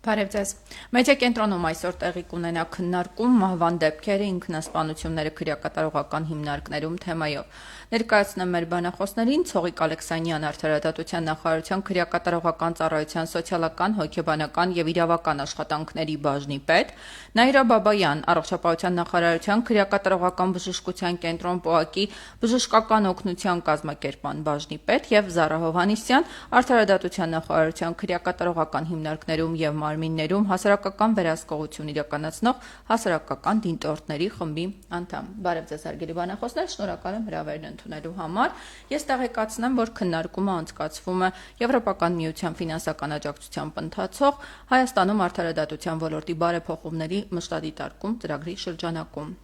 Բարև ձեզ։ Մեդիա կենտրոնում այսօր տեղի կունենա քննարկում մահվան դեպքերը, ինքնասպանությունները քրեակատարողական հիմնարկներում թեմայով։ Ներկայացնեմ մեր բանախոսներին Ցողիկ Ալեքսանյան Արդարադատության նախարարության քրեակատարողական ծառայության սոցիալական, հոգեբանական եւ իրավական աշխատանքների բաժնի պետ, Նաիրա Բաբայան Առողջապահության նախարարության քրեակատարողական բժշկության կենտրոն ՊՕԱԿ-ի բժշկական օգնության կազմակերպման բաժնի պետ եւ Զարա Հովհաննիսյան Արդարադատության նախարարության քրեակատարողական հիմնարկներում եւ մարմիններում հասարակական վերահսկողություն իրականացնող հասարակական դիտորդների խմբի անդամ։ Բարև ձեզ հարգելի բանախոսներ, շնորհակալ եմ հրավերն ընդունելու համար։ Ես տեղեկացնեմ, որ քննարկումը անցկացվում է Եվրոպական միության ֆինանսական աջակցությամբ ընթացող Հայաստանում արդարադատության ոլորտի բարեփոխումների մշտադիտարկում ծրագրի շրջանակում։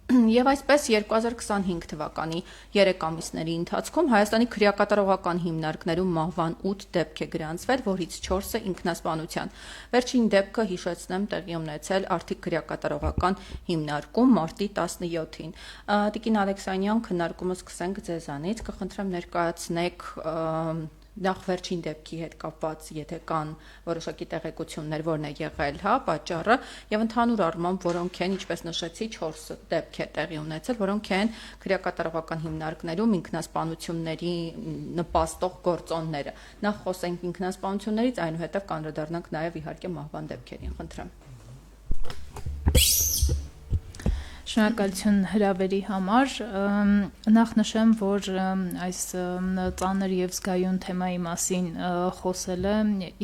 Եվ այսպես 2025 թվականի 3 ամիսների ընթացքում Հայաստանի քրեակատարողական հիմնարկներում մահվան 8 դեպք է գրանցվել, որից 4-ը ինքնասպանության։ Վերջին դեպքը հիշեցնեմ տեղի ունեցել Արթիկ քրեակատարողական հիմնարկում մարտի 17-ին։ Տիկին Ալեքսանյան, քննարկումը սկսենք ձեզանից, կխնդրեմ ներկայացնեք նախ վերջին դեպքի հետ կապված, եթե կան որոշակի տեղեկություններ, որն է եղել, պատճառը, եւ ընդհանուր առմամբ որոնք են, ինչպես նշեցի, 4 դեպք է տեղի ունեցել, որոնք են քրեակատարողական հիմնարկներում ինքնասպանությունների նպաստող գործոնները։ Նախ խոսենք ինքնասպանություններից, այնուհետև կանդրադառնանք նաեւ իհարկե մահվան դեպքերին։ Խնդրեմ։ Շնորհակալություն հրավերի համար։ Նախ նշեմ, որ այս ծանր եւ զգայուն թեմայի մասին խոսելը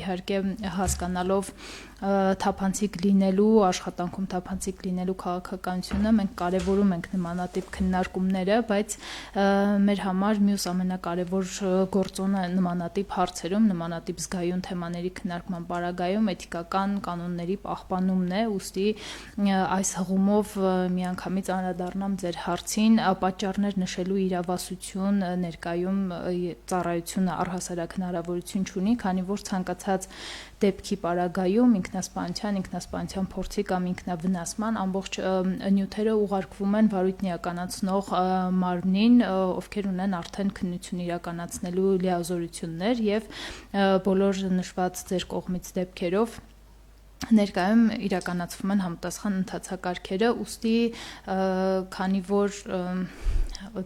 իհարկե հասկանալով թափանցիկ լինելու, աշխատանքում թափանցիկ լինելու քաղաքականությունը մենք կարևորում ենք նմանատիպ քննարկումները, բայց մեր համար մյուս ամենակարևոր գործոնը նմանատիպ հարցերում, նմանատիպ զգայուն թեմաների քննարկման պարագայում էթիկական կանոնների պահպանումն է, ուստի այս հղումով միանգամից անդրադառնամ ձեր հարցին, պատճառներ նշելու իրավասություն ներկայում ծառայությունը առհասարակ հնարավորություն չունի, քանի որ ցանկացած դեպքի պարագայում ինքնասպանության փորձի կամ ինքնավնասման ամբողջ նյութերը ուղարկվում են վարույթն իրականացնող մարմնին, ովքեր ունեն արդեն քննություն իրականացնելու լիազորություններ եւ բոլոր նշված ձեր կողմից դեպքերով ներկայում իրականացվում են համապատասխան ընթացակարգերը, ուստի քանի որ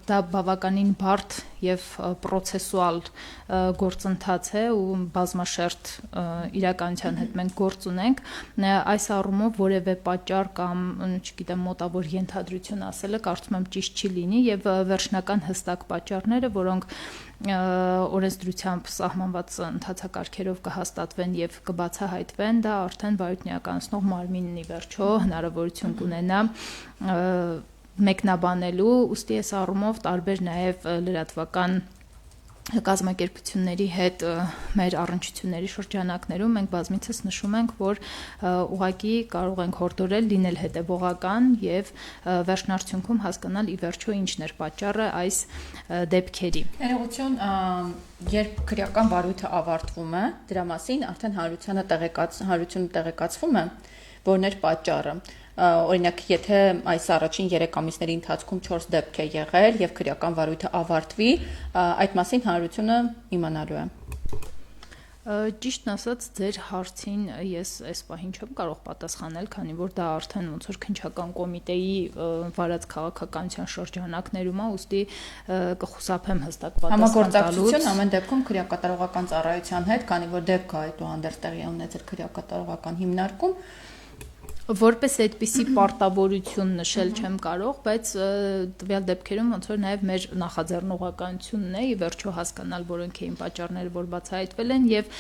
դա բավականին բարդ եւ պրոցեսուալ գործընթաց է ու բազմաշերտ իրականության հետ մենք գործ ունենք, այս առումով որևէ պատճառ կամ, չգիտեմ, մոտավոր ենթադրություն ասելը կարծում եմ ճիշտ չի լինի եւ վերջնական հստակ պատճառները, որոնք օրենսդրությամբ սահմանված ընթացակարգերով կհաստատվեն եւ կբացահայտվեն, դա արդեն վարույթն իրականացնող մարմինն ի վերջո հնարավորություն կունենա մեկնաբանելու, ուստի այս առումով տարբեր նաև լրատվական կազմակերպությունների հետ մեր առնչությունների շրջանակներում մենք բազմիցս նշում ենք, որ ուղղակի կարող ենք հորդորել լինել հետևողական եւ վերջնարդյունքում հասկանալ ի վերջո ինչն էր պատճառը այս դեպքերի։ Ներողություն, երբ քրեական վարույթը ավարտվում է, դրա մասին արդեն հանրությունը տեղեկացվում է, որն էր պատճառը։ Օրինակ, եթե այս առաջին 3 ամիսների ընթացքում 4 դեպք է եղել եւ քրեական վարույթը ավարտվի, այդ մասին հանրությունը իմանալու է։ Ճիշտն ասած, ձեր հարցին ես այս պահին չեմ կարող պատասխանել, քանի որ դա արդեն ոնց որ քննչական կոմիտեի վարած քաղաքականության շրջանակներում է, ուստի կխուսափեմ հստակ պատասխան տալուց։ Համագործակցություն ամեն դեպքում քրեակատարողական ծառայության հետ, քանի որ դեպքը այդուհանդերձ տեղի ունեցել քրեակատարողական հիմնարկում, որպես այդպիսի պարտավորություն նշել չեմ կարող, բայց տվյալ դեպքերում ոնց որ նաև մեր նախաձեռնողականությունն է ի վերջո հասկանալ որոնք էին պատճառները, որ բացահայտվել են եւ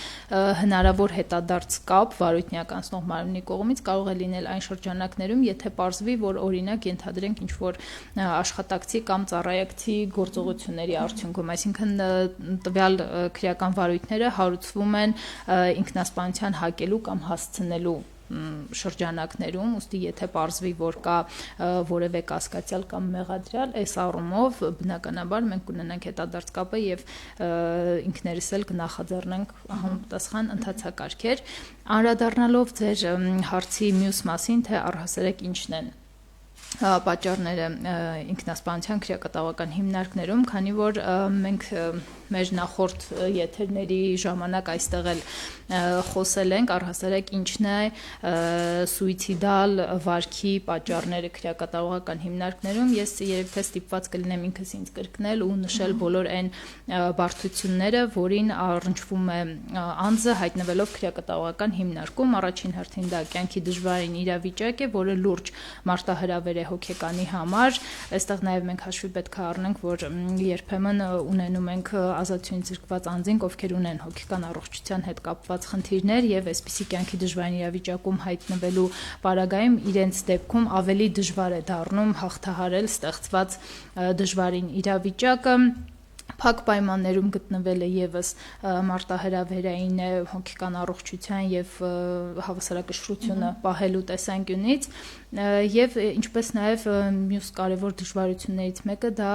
հնարավոր հետադարձ կապ վարույթն իրականացնող մարմնի կողմից կարող է լինել այն շրջանակներում, եթե պարզվի, որ օրինակ ենթադրենք ինչ որ աշխատակցի կամ ծառայակցի գործողությունների արդյունքում, այսինքն տվյալ քրեական վարույթները հարուցվում են ինքնասպանության հակելու կամ հասցնելու շրջանակներում, ուստի եթե պարզվի, որ կա որևէ կասկածյալ կամ մեղադրյալ, այս առումով բնականաբար մենք կունենանք հետադարձ կապը եւ ինքներս էլ կնախաձեռնենք համապատասխան ընթացակարգեր, անդրադառնալով ձեր հարցի մյուս մասին, թե առհասարակ ինչն են պատճառները ինքնասպանության քրեակատարողական հիմնարկներում, քանի որ մենք մեր նախորդ եթերների ժամանակ այստեղ էլ խոսել ենք, առհասարակ ինչն է սուիցիդալ վարքի պատճառները քրեակատարողական հիմնարկներում։ Ես երբ թե ստիպված կլինեմ ինքս ինձ կրկնել ու նշել բոլոր այն բարդությունները, որին առնչվում է անձը հայտնվելով քրեակատարողական հիմնարկում։ Առաջին հերթին դա կյանքի դժվարին իրավիճակ է, որը լուրջ մարտահրավեր է հոգեկանի համար։ Այստեղ նաև մենք հաշվի պետք է առնենք, որ երբեմն ունենում ենք ազատությունից զրկված անձինք, ովքեր ունեն հոգեկան առողջության հետ կապված խնդիրներ եւ այսպիսի կյանքի դժվարին իրավիճակում հայտնվելու պարագայում իրենց դեպքում ավելի դժվար է դառնում հաղթահարել ստեղծված դժվարին իրավիճակը։ Փակ պայմաններում գտնվելը եւս մարտահրավերային է հոգեկան առողջության եւ հավասարակշռությունը պահելու տեսանկյունից եւ ինչպես նաեւ մյուս կարեւոր դժվարություններից մեկը դա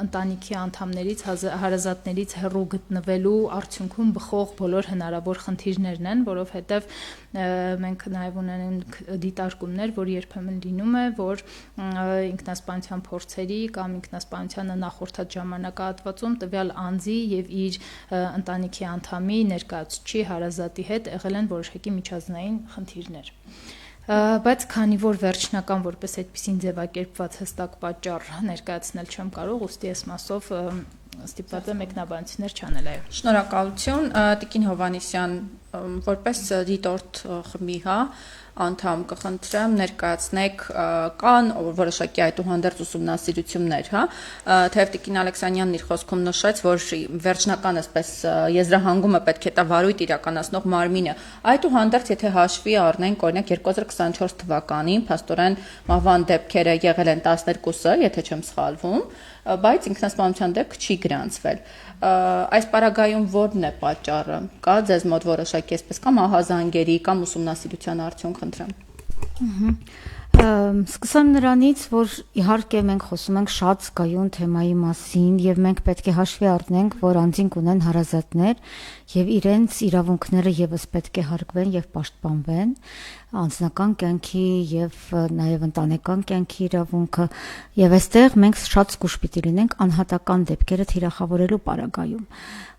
ընտանիքի անդամներից հարազատներից հեռու գտնվելու արդյունքում բխող բոլոր հնարավոր խնդիրներն են, որովհետեւ մենք նաեւ ունենք դիտարկումներ, որ երբեմն լինում է, որ ինքնասպանության փորձերի կամ ինքնասպանությանը նախորդած ժամանակահատվածում տվյալ անձի եւ իր ընտանիքի անդամի ներկայացուցիչի հարազատի հետ եղել են որոշակի միջազգային խնդիրներ։ Բայց քանի որ վերջնական որպես այդպեսին ձևակերպված հստակ պատճառ ներկայացնել չեմ կարող, ուստի այս մասով ստիպված եմ մեկնաբանություններ չանել։ Շնորհակալություն, Տիկին Հովհաննիսյան, որպես դիտորդ խմբի, անդամ կխնդրեմ ներկայացնեք կան որոշակի այդուհանդերձ ուսումնասիրություններ, թեև Տիկին Ալեքսանյանն իր խոսքում նշեց, որ վերջնական այսպես եզրահանգումը պետք է տա վարույթ իրականացնող մարմինը, այդուհանդերձ եթե հաշվի առնենք օրինակ 2024 թվականին փաստորեն մահվան դեպքերը եղել են 12-ը, եթե չեմ սխալվում, բայց ինքնասպանության դեպք չի գրանցվել։ Այս պարագայում ո՞րն է պատճառը։ Կա ձեզ մոտ որոշակի այսպես կամ ահազանգերի կամ ուսումնասիրության արդյունք, խնդրեմ։ Սկսեմ նրանից, որ իհարկե մենք խոսում ենք շատ զգայուն թեմայի մասին եւ մենք պետք է հաշվի առնենք, որ անձինք ունեն հարազատներ եւ իրենց իրավունքները եւս պետք է հարգվեն եւ պաշտպանվեն, անձնական կյանքի եւ նաեւ ընտանեկան կյանքի իրավունքը եւ այստեղ մենք շատ զգուշ պիտի լինենք անհատական դեպքերը թիրախավորելու պարագայում։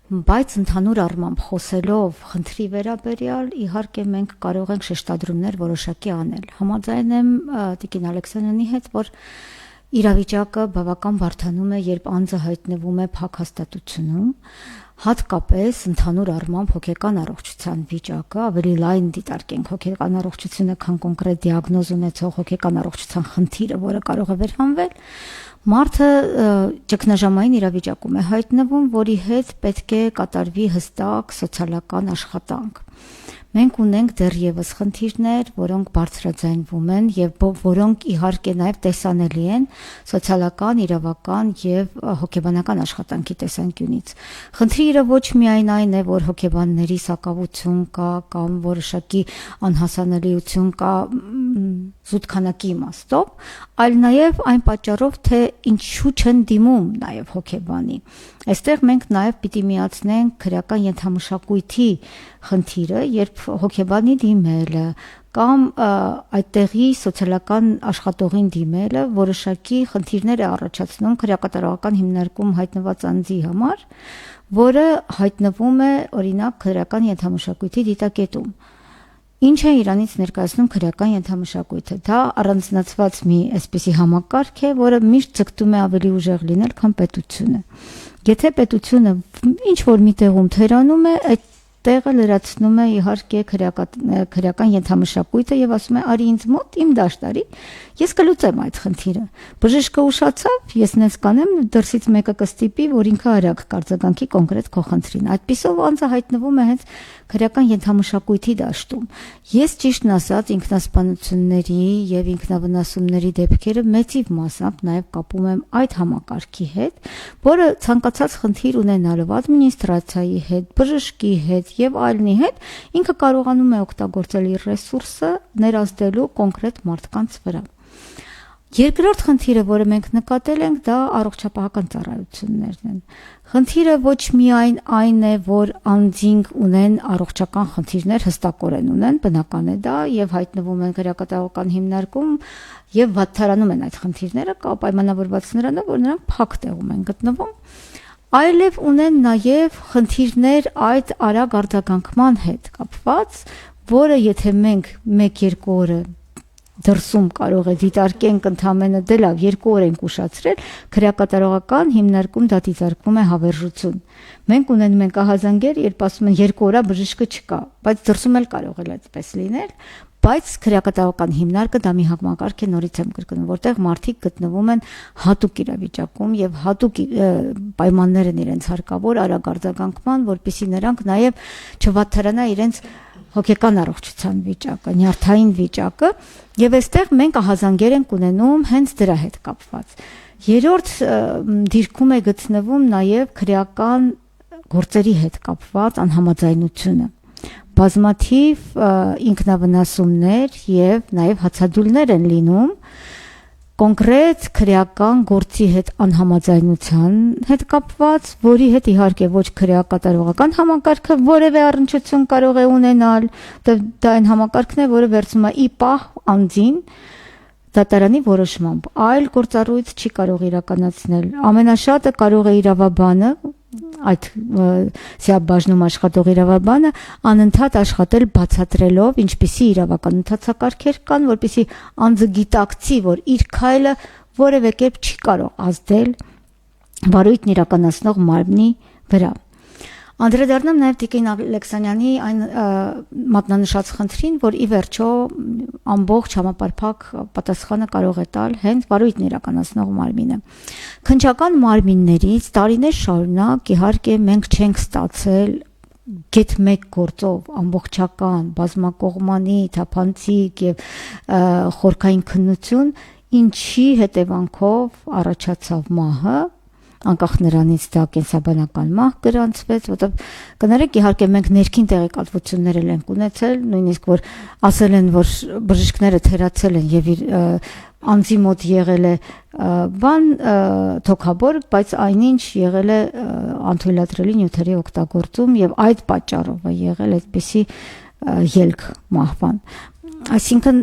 Բայց ընդհանուր առմամբ խոսելով խնդրի վերաբերյալ, իհարկե մենք կարող ենք շեշտադրումներ որոշակի անել։ Համաձայն եմ Տիկին Ալեքսանյանի հետ, որ իրավիճակը բավական բարդանում է, երբ անձը հայտնվում է փակ հաստատությունում, հատկապես ընդհանուր առմամբ հոգեկան առողջության վիճակը, ավելի լայն դիտարկենք հոգեկան առողջությունը, քան կոնկրետ դիագնոզ ունեցող հոգեկան առողջության խնդիրը, որը կարող է վերհանվել, մարդը ճգնաժամային իրավիճակում է հայտնվում, որի հետ պետք է կատարվի հստակ սոցիալական աշխատանք։ Մենք ունենք դեռևս խնդիրներ, որոնք բարձրաձայնվում են եւ որոնք իհարկե նաեւ տեսանելի են սոցիալական, իրավական եւ հոգեբանական աշխատանքի տեսանկյունից։ Խնդիրը ոչ միայն այն է, որ հոգեբանների սակավություն կա կամ որոշակի անհասանելիություն կա զուտ քանակի իմաստով, այլ նաեւ այն պատճառով, թե ինչու չեն դիմում նաեւ հոգեբանի։ Այստեղ մենք նաեւ պիտի միացնենք քրեական ենթամշակույթի խնդիրը, երբ հոգեբանի դիմելը կամ այդտեղի սոցիալական աշխատողին դիմելը որոշակի խնդիրներ է առաջացնում քրեակատարողական հիմնարկում հայտնված անձի համար, որը հայտնվում է օրինակ քրեական ենթամշակույթի դիտակետում։ Ինչ է իրանից ներկայացնում քրեական ենթամշակույթը։ Դա առանձնացված մի այսպիսի համակարգ է, որը միշտ ձգտում է ավելի ուժեղ լինել, քան պետությունը։ Եթե պետությունը ինչ որ մի տեղում թերանում է, այդ տեղը լրացնում է իհարկե քրեական ենթամշակույթը եւ ասում է՝ «Արի ինձ մոտ, իմ դաշտարի, ես կլուծեմ այդ խնդիրը»։ Բժիշկը ուշացավ, ես նենց կանեմ, դրսից մեկը կստիպի, որ ինքը արագ կարձագանքի կոնկրետ քո խնդրին։ Այդպիսով անձը հայտնվում է հենց քրեական ենթամշակույթի դաշտում։ Ես ճիշտն ասած ինքնասպանությունների եւ ինքնավնասումների դեպքերը մեծիվ մասամբ նաեւ կապում եմ այդ համակարգի հետ, որը ցանկացած խնդիր ունենալով ադմինիստրացիայի հետ, բժշկի հետ եւ այլնի հետ, ինքը կարողանում է օգտագործել իր ռեսուրսը ներազդելու կոնկրետ մարդկանց վրա։ Երկրորդ խնդիրը, որը մենք նկատել ենք, դա առողջապահական ծառայություններն են։ Խնդիրը ոչ միայն այն է, որ անձինք ունեն առողջական խնդիրներ, հստակորեն ունեն, բնական է դա, եւ հայտնվում են քրեակատարողական հիմնարկում եւ վատթարանում են այդ խնդիրները, կա պայմանավորված նրանով, որ նրանք փակ տեղում են գտնվում, այլև ունեն նաև խնդիրներ այդ արագ արձագանքման հետ կապված, որը եթե մենք 1-2 օրը դրսում կարող է դիտարկենք ընդամենը դե լավ 2 օր ենք ուշացրել, քրեակատարողական հիմնարկում դա դիտարկվում է հավերժություն։ Մենք ունենում ենք ահազանգեր, երբ ասում են 2 օրա բժիշկը չկա, բայց դրսում էլ կարող է այդպես լինել, բայց քրեակատարողական հիմնարկը դա մի համակարգ է, նորից եմ կրկնում, որտեղ մարդիկ գտնվում են հատուկ իրավիճակում եւ հատուկ պայմաններ են իրենց հարկավոր արագ արձագանքման, որպեսզի նրանք նաեւ չվատթարանա իրենց հոգեկան առողջության վիճակը, նյարդային վիճակը, եւ այստեղ մենք ահազանգեր ենք ունենում հենց դրա հետ կապված։ Երրորդ դիրքում է գտնվում նաեւ քրեական գործերի հետ կապված անհամաձայնությունը։ Բազմաթիվ ինքնավնասումներ եւ նաեւ հացադուլներ են լինում կոնկրետ քրեական գործի հետ անհամաձայնության հետ կապված, որի հետ իհարկե ոչ քրեակատարողական համակարգը որևէ առնչություն կարող է ունենալ, դա այն համակարգն է, որը վերցնում է ի պահ անձին դատարանի որոշմամբ, այլ գործառույթ չի կարող իրականացնել։ Ամենաշատը կարող է իրավաբանը, այդ սիաբաժնում աշխատող իրավաբանը անընդհատ աշխատել բացատրելով ինչպիսի իրավական ընթացակարգեր կան, որպեսզի անձը գիտակցի, որ իր քայլը որևէ կերպ չի կարող ազդել վարույթն իրականացնող մարմնի վրա։ Անդրադառնամ նաև Տիկին Ալեքսանյանի այն մատնանշած խնդրին, որ ի վերջո ամբողջ համապարփակ պատասխանը կարող է տալ հենց վարույթն իրականացնող մարմինը։ Քննչական մարմիններից տարիներ շարունակ իհարկե մենք չենք ստացել գեթ մեկ գործով ամբողջական բազմակողմանի թափանցիկ եւ խորքային քննություն, ինչի հետևանքով առաջացավ մահը, անկախ նրանից դա կենսաբանական մահ գրանցվեց, որտեղ կներեք իհարկե մենք ներքին տեղեկատվություններ ենք ունեցել, նույնիսկ որ ասել են, որ բժիշկները թերացել են եւ անձի մոտ եղել է բան թոքաբոր, բայց այնինչ եղել է անթույլատրելի նյութերի օգտագործում եւ այդ պատճառով է եղել այդպիսի ելք մահվան։ Այսինքն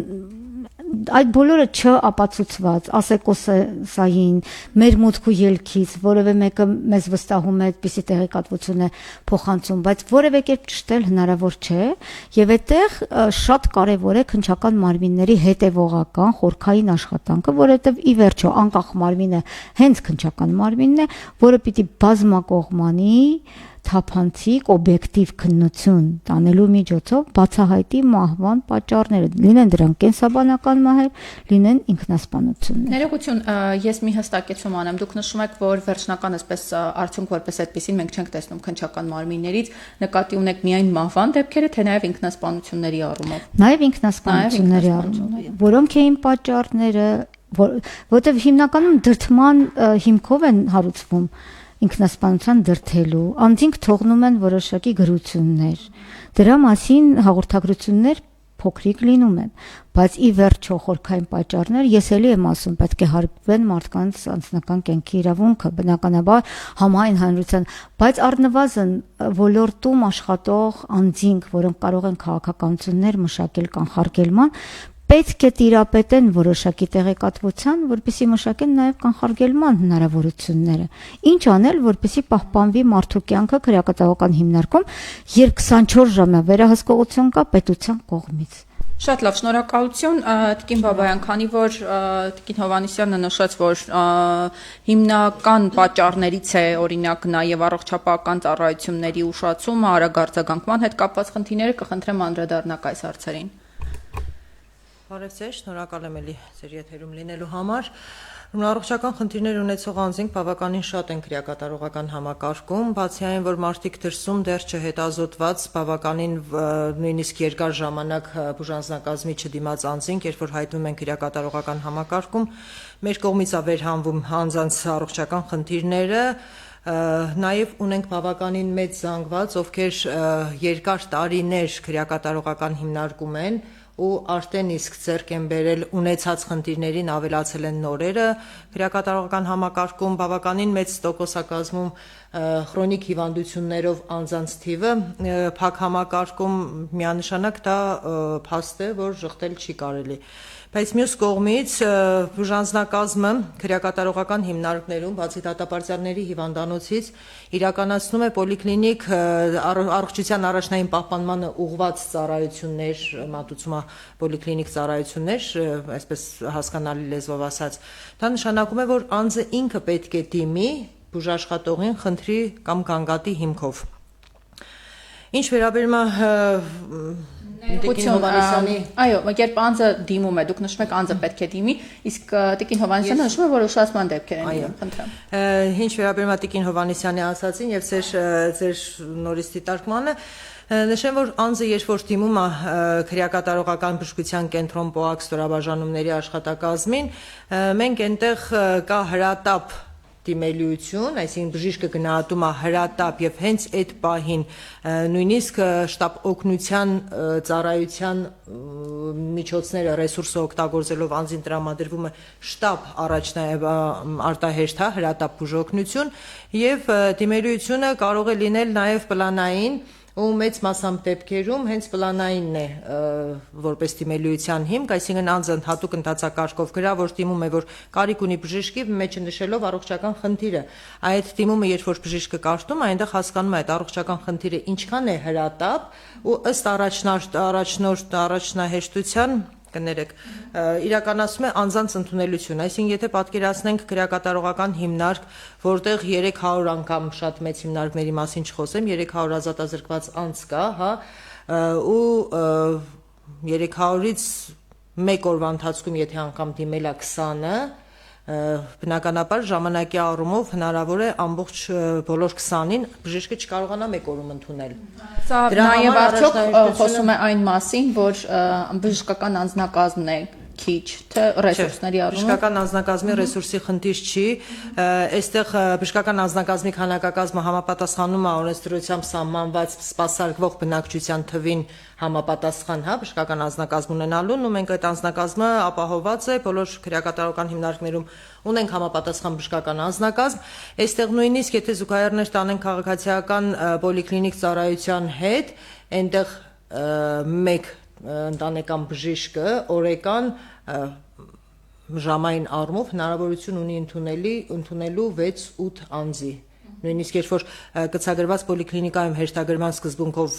այդ բոլորը չապացուցված, ասեկոսային, մեր մուտք ու ելքից, որևէ մեկը մեզ վստահում է այդպիսի տեղեկատվություն է փոխանցում, բայց որևէ կերպ ճշտել հնարավոր չէ, եւ այդտեղ շատ կարեւոր է քննչական մարմինների հետեւողական խորքային աշխատանքը, որովհետեւ ի վերջո անկախ մարմինը հենց քննչական մարմինն է, որը պիտի բազմակողմանի թափանցիկ օբյեկտիվ քննություն տանելու միջոցով բացահայտի մահվան պատճառները, լինեն դրանք կենսաբանական մահեր, լինեն ինքնասպանություններ։ Ներողություն, ես մի հստակեցում անեմ, դուք նշում եք, որ վերջնական այսպես արդյունք որպես այդպեսին մենք չենք տեսնում քննչական մարմիններից, նկատի ունեք միայն մահվան դեպքերը, թե նաև ինքնասպանությունների առումով։ Նաև ինքնասպանությունների առումով, որոնք էին պատճառները, որտեղ հիմնականում դրդման հիմքով են հարուցվում ինքնասպանության դրդելու, անձինք թողնում են որոշակի գրություններ, դրա մասին հաղորդագրություններ փոքրիկ լինում են, բայց ի վերջո խորքային պատճառներ, ես էլի եմ ասում, պետք է հարգվեն մարդկանց անձնական կյանքի իրավունքը, բնականաբար համայն հանրության, բայց առնվազն ոլորտում աշխատող անձինք, որոնք կարող են քաղաքականություններ մշակել կանխարգելման, պետք է տիրապետեն որոշակի տեղեկատվության, որպեսզի մշակեն նաև կանխարգելման հնարավորությունները։ Ինչ անել, որպեսզի պահպանվի մարդու կյանքը քրեակատարողական հիմնարկում, երբ 24 ժամյա վերահսկողություն կա պետության կողմից։ Շատ լավ, շնորհակալություն Տիկին Բաբայան, քանի որ Տիկին Հովհաննիսյանը նշեց, որ հիմնական պատճառներից է օրինակ նաև առողջապահական ծառայությունների ուշացումը, արագ արձագանքման հետ կապված խնդիրները, կխնդրեմ անդրադառնաք այս հարցերին։ Բարև ձեզ, շնորհակալ եմ էլի ձեր եթերում լինելու համար։ Առողջական խնդիրներ ունեցող անձինք բավականին շատ են քրեակատարողական համակարգում, բացի այն, որ մարդիկ դրսում դեռ չհետազոտված բավականին նույնիսկ երկար ժամանակ բուժանձնակազմի չդիմաց անձինք, երբ որ հայտնվում են քրեակատարողական համակարգում, մեր կողմից է վերհանվում անձանց առողջական խնդիրները, նաև ունենք բավականին մեծ զանգված, ովքեր երկար տարիներ քրեակատարողական հիմնարկում են ու արդեն իսկ ձեռք են բերել ունեցած խնդիրներին ավելացել են նորերը, քրեակատարողական համակարգում բավականին մեծ տոկոսակազմում քրոնիկ հիվանդություններով անձանց թիվը, փակ համակարգում միանշանակ դա փաստ է, որ ժխտել չի կարելի։ Բայց մյուս կողմից բուժանձնակազմը քրեակատարողական հիմնարկներում բացի դատապարտյալների հիվանդանոցից իրականացնում է պոլիկլինիկ առողջության առաջնային պահպանմանը ուղղված ծառայություններ, մատուցումա պոլիկլինիկ ծառայություններ, այսպես հասկանալի լեզվով ասած, դա նշանակում է, որ անձը ինքը պետք է դիմի բուժաշխատողին խնդրի կամ գանգատի հիմքով։ Ինչ վերաբերում է Տիկին Հովհաննիսյանի այո, երբ անձը դիմում է, դուք նշում եք անձը պետք է դիմի, իսկ Տիկին Հովհաննիսյանը նշում է, որ ուշացման դեպքեր են լինում, խնդրեմ։ Ինչ վերաբերում է Տիկին Հովհաննիսյանի ասացին եւ ձեր նորից դիտարկմանը, նշեմ, որ անձը երբ որ դիմում է քրեակատարողական բժշկության կենտրոն ՊՕԱԿ ստորաբաժանումների աշխատակազմին, մենք այնտեղ կա հրատապ դիմելիություն, այսինքն բժիշկը գնահատում է հրատապ եւ հենց այդ պահին նույնիսկ շտապ օգնության ծառայության միջոցները ռեսուրսը օգտագործելով անձին տրամադրվում է շտապ արտահերթ հրատապ բուժօգնություն եւ դիմելիությունը կարող է լինել նաեւ պլանային ու մեծ մասամբ դեպքերում հենց պլանայինն է որպես դիմելիության հիմք, այսինքն անձը հատուկ ընթացակարգով գրա, որ դիմում է, որ կարիք ունի բժշկի, մեջը նշելով առողջական խնդիրը։ Այդ դիմումը, երբ որ բժիշկը կարդում է, այնտեղ հասկանում է այդ առողջական խնդիրը ինչքան է հրատապ ու ըստ առաջնահերթության կներեք, իրականացում է անձանց ընդունելություն, այսինքն եթե պատկերացնենք քրեակատարողական հիմնարկ, որտեղ 300 անգամ շատ մեծ հիմնարկների մասին չխոսեմ, 300 ազատազրկված անձ կա, հա, ու 300-ից մեկ օրվա ընթացքում եթե անգամ դիմել է 20-ը, բնականաբար ժամանակի առումով հնարավոր է ամբողջ բոլոր 20-ին բժիշկը չկարողանա մեկ օրում ընդունել։ Սա նաև արդյոք խոսում է այն մասին, որ բժշկական անձնակազմն է քիչ, թե ռեսուրսների առումով։ Բժշկական անձնակազմի ռեսուրսի խնդիր չի, այստեղ բժշկական անձնակազմի քանակակազմը համապատասխանում է օրենսդրությամբ սահմանված սպասարկվող բնակչության թվին համապատասխան, հա, բժշկական անձնակազմ ունենալուն, ու մենք այդ անձնակազմը ապահովված է բոլոր քրեակատարողական հիմնարկներում ունենք համապատասխան բժշկական անձնակազմ, այստեղ նույնիսկ եթե զուգահեռներ տանենք քաղաքացիական պոլիկլինիկ ծառայության հետ, այնտեղ մեկ ընտանեկան բժիշկը օրեկան ժամային առումով հնարավորություն ունի ընդունելու 6-8 անձի։ Նույնիսկ երբ որ կցագրված պոլիկլինիկայում հերթագրման սկզբունքով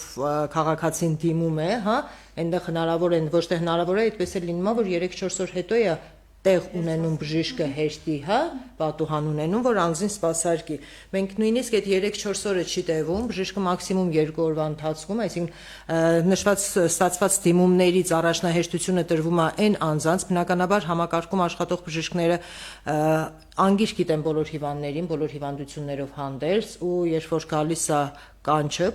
քաղաքացին դիմում է, հա, այնտեղ հնարավոր են, ոչ թե հնարավոր է, այդպես է լինում, որ 3-4 օր հետո է տեղ ունենում բժիշկը հերթի, հա, պատուհան ունենում, որ անձին սպասարկի։ Մենք նույնիսկ այդ 3-4 օրը չի տևում, բժիշկը մաքսիմում 2 օրվա ընթացքում, այսինքն նշված ստացված դիմումներից առաջնահերթությունը տրվում է այն անձանց, բնականաբար համակարգում աշխատող բժիշկները անգիր գիտեն բոլոր հիվանդներին, բոլոր հիվանդություններով հանդերձ, ու երբ որ գալիս է կանչը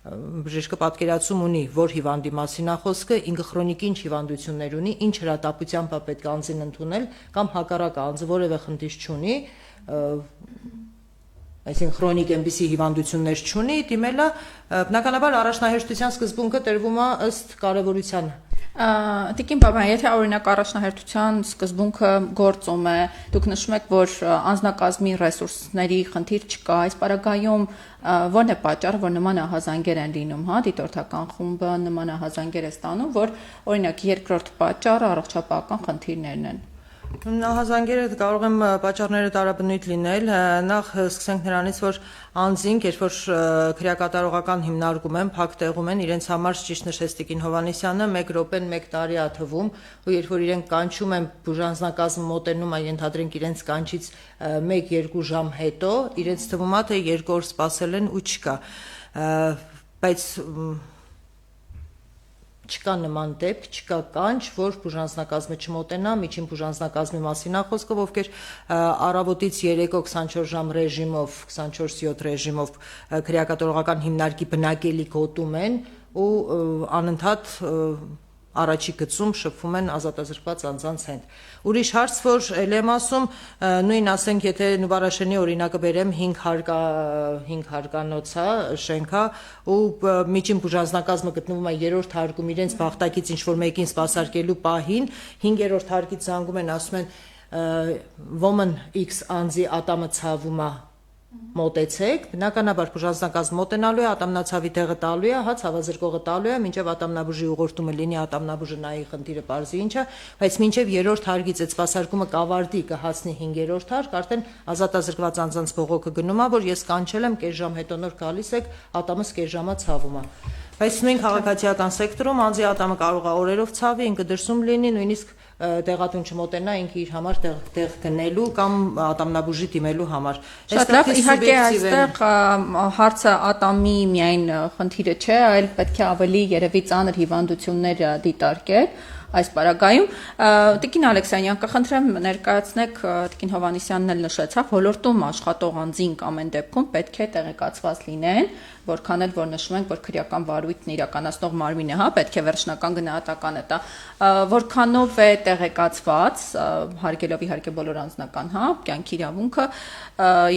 բժիշկը պատկերացում ունի, որ հիվանդի մասին է խոսքը, ինքը քրոնիկ ինչ հիվանդություններ ունի, ինչ հրատապությամբ է պետք անձին ընդունել, կամ հակառակը անձը որևէ խնդիր չունի, այսինքն քրոնիկ այնպիսի հիվանդություններ չունի, դիմելը բնականաբար առաջնահերթության սկզբունքը տրվում է ըստ կարևորության։ Տիկին Բաբյան, եթե օրինակ առաջնահերթության սկզբունքը գործում է, դուք նշում եք, որ անձնակազմի ռեսուրսների խնդիր չկա, այս պարագայում ո՞րն է պատճառը, որ նման ահազանգեր են լինում, հա, դիտորդական խումբը նման ահազանգեր է ստանում, որ օրինակ երկրորդ պատճառը առողջապահական խնդիրներն են։ Ահազանգերը կարող են պատճառները տարաբնույթ լինել, նախ սկսենք նրանից, որ անձինք, երբ որ քրեակատարողական հիմնարկում են, փակ տեղում են, իրենց համար ճիշտ նշեց Տիկին Հովհաննիսյանը, 1 րոպեն 1 տարի է թվում, ու երբ որ իրենք կանչում են, բուժանձնակազմը մոտենում է, ենթադրենք իրենց կանչից 1-2 ժամ հետո, իրենց թվում է, թե 2 օր սպասել են ու չկա, բայց չկա նման դեպք, չկա կանչ, որ բուժանձնակազմը չմոտենա, միջին բուժանձնակազմի մասին է խոսքը, ովքեր առավոտից երեկո 24 ժամ ռեժիմով, 24/7 ռեժիմով քրեակատարողական հիմնարկի բնակելի գոտում են ու անընդհատ առաջի գծում շփվում են ազատազրկված անձանց հետ։ Ուրիշ հարց, որ ել եմ ասում, նույն ասենք, եթե Նուբարաշենի օրինակը բերեմ 5 հարկանոց շենքա ու միջին բուժանձնակազմը գտնվում է 3-րդ հարկում իրենց բախտակից ինչ-որ մեկին սպասարկելու պահին, 5-րդ հարկից զանգում են, ասում են woman X անձի ատամը ցավում է մոտեցեք, բնականաբար բուժանձնակազմ մոտենալու է, ատամնացավի տեղը տալու է, հա, ցավազրկողը տալու է, մինչև ատամնաբուժի ուղղորդումը լինի, ատամնաբուժը նայի խնդիրը բարձի ինչա, բայց մինչև 3-րդ հարգից այդ սպասարկումը կավարտի, կհասնի 5-րդ հարկ, արդեն ազատազրկված անձանց բողոքը գնում է, որ ես կանչել եմ, կես ժամ հետո նոր գալիս եք, ատամս կես ժամա ցավում է։ Բայց նույն քաղաքացիական սեկտորում անձի ատամը կարող է օրերով ցավի, ինքը դրսում լինի, նույնիսկ տեղատուն չմոտենա ինքը իր համար տեղ գնելու կամ ատամնաբուժի դիմելու համար։ Շատ լավ, իհարկե այստեղ հարցը ատամի միայն խնդիրը չէ, այլ պետք է ավելի երևի ծանր հիվանդություններ դիտարկել այս պարագայում։ Տիկին Ալեքսանյան, կխնդրեմ ներկայացնեք, Տիկին Հովհաննիսյանն էլ նշեցավ, ոլորտում աշխատող անձինք ամեն դեպքում պետք է տեղեկացված լինեն, որքան էլ որ նշում ենք, որ քրեական վարույթն իրականացնող մարմինը, հա, պետք է վերջնական գնահատականը տա, որքանով է տեղեկացված, հարգելով իհարկե բոլոր անձնական, հա, կյանքի իրավունքը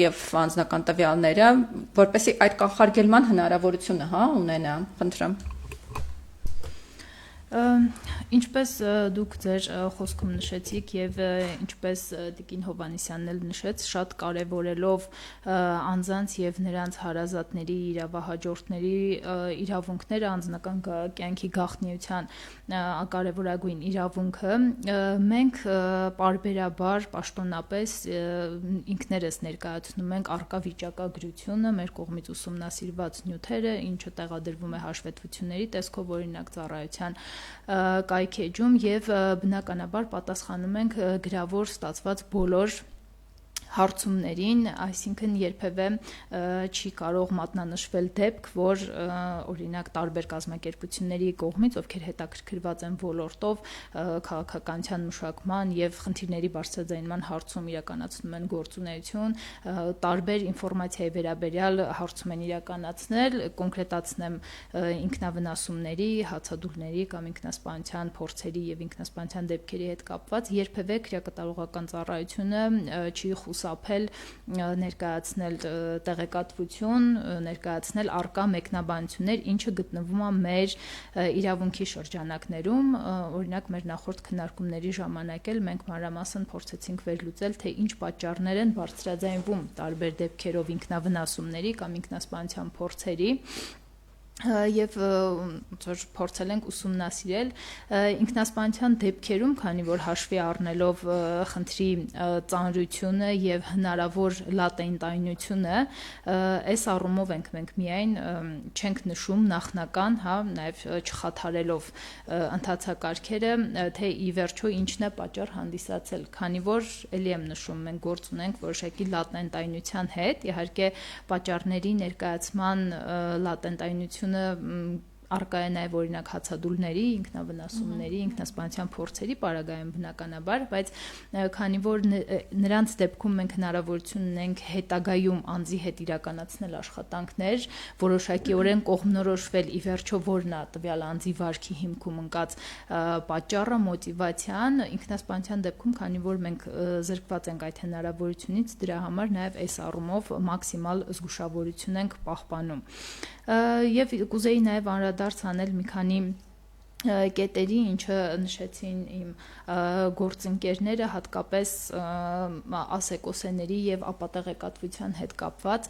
եւ անձնական տվյալները, որպեսզի այդ կանխարգելման հնարավորությունը, հա, ունենա, խնդրեմ։ Ինչպես դուք ձեր խոսքում նշեցիք եւ ինչպես Տիկին Հովհաննիսյանն էլ նշեց, շատ կարեւորելով անձանց եւ նրանց հարազատների իրավահաջորդների իրավունքները անձնական կյանքի գաղտնիության կարևորագույն իրավունքը, մենք պարբերաբար պաշտոնապես ինքներս ներկայացնում ենք արկա վիճակագրությունը, մեր կողմից ուսումնասիրված նյութերը, ինչը տեղադրվում է հաշվետվությունների տեսքով, օրինակ ծառայության կայքեջում եւ բնականաբար պատասխանում ենք գրավոր ստացված բոլոր հարցումներին, այսինքն երբևէ չի կարող մատնանշվել դեպք, որ օրինակ տարբեր կազմակերպությունների կողմից, ովքեր հետաքրքրված են ոլորտով, քաղաքականության մշակման եւ խնդիրների բարձրաձայնման հարցում իրականացնում են գործունեություն, տարբեր ինֆորմացիայի վերաբերյալ հարցում են իրականացնել, կոնկրետացնեմ ինքնավնասումների, հացադուլների կամ ինքնասպանության փորձերի եւ ինքնասպանության դեպքերի հետ կապված երբևէ քրեակատարողական ծառայությունը չի խուսափել ներկայացնել տեղեկատվություն, ներկայացնել արկա մեկնաբանություններ, ինչը գտնվում է մեր իրավունքի շրջանակներում, օրինակ մեր նախորդ քննարկումների ժամանակ էլ մենք մանրամասն փորձեցինք վերլուծել, թե ինչ պատճառներ են բարձրաձայնվում տարբեր դեպքերով ինքնավնասումների կամ ինքնասպանության փորձերի եւ փորձել ենք ուսումնասիրել ինքնասպանության դեպքերում, քանի որ հաշվի առնելով խնդրի ծանրությունը եւ հնարավոր լատենտայնությունը, այս առումով ենք մենք միայն չենք նշում նախնական, հա, նաեւ չխաթարելով ընթացակարգերը, թե ի վերջո ինչն է պատճառ հանդիսացել, քանի որ ելի եմ նշում, մենք գործ ունենք որոշակի լատենտայնության հետ, իհարկե պատճառների ներկայացման լատենտայնությունը արկա է նաև օրինակ հացադուլների, ինքնավնասումների, ինքնասպանության փորձերի պարագայում բնականաբար, բայց քանի որ նրանց դեպքում մենք հնարավորություն ունենք հետագայում անձի հետ իրականացնել աշխատանքներ, որոշակիորեն կողմնորոշվել ի վերջո որն է տվյալ անձի վարքի հիմքում ընկած պատճառը, մոտիվացիան, ինքնասպանության դեպքում, քանի որ մենք զրկված ենք այդ հնարավորությունից, դրա համար նաև այս առումով մաքսիմալ զգուշավորություն ենք պահպանում։ Եվ կուզեի նաև անդրադարձ անել մի քանի կետերի, ինչը նշեցին իմ գործընկերները, հատկապես ասեկոսեների եւ ապատեղեկատվության հետ կապված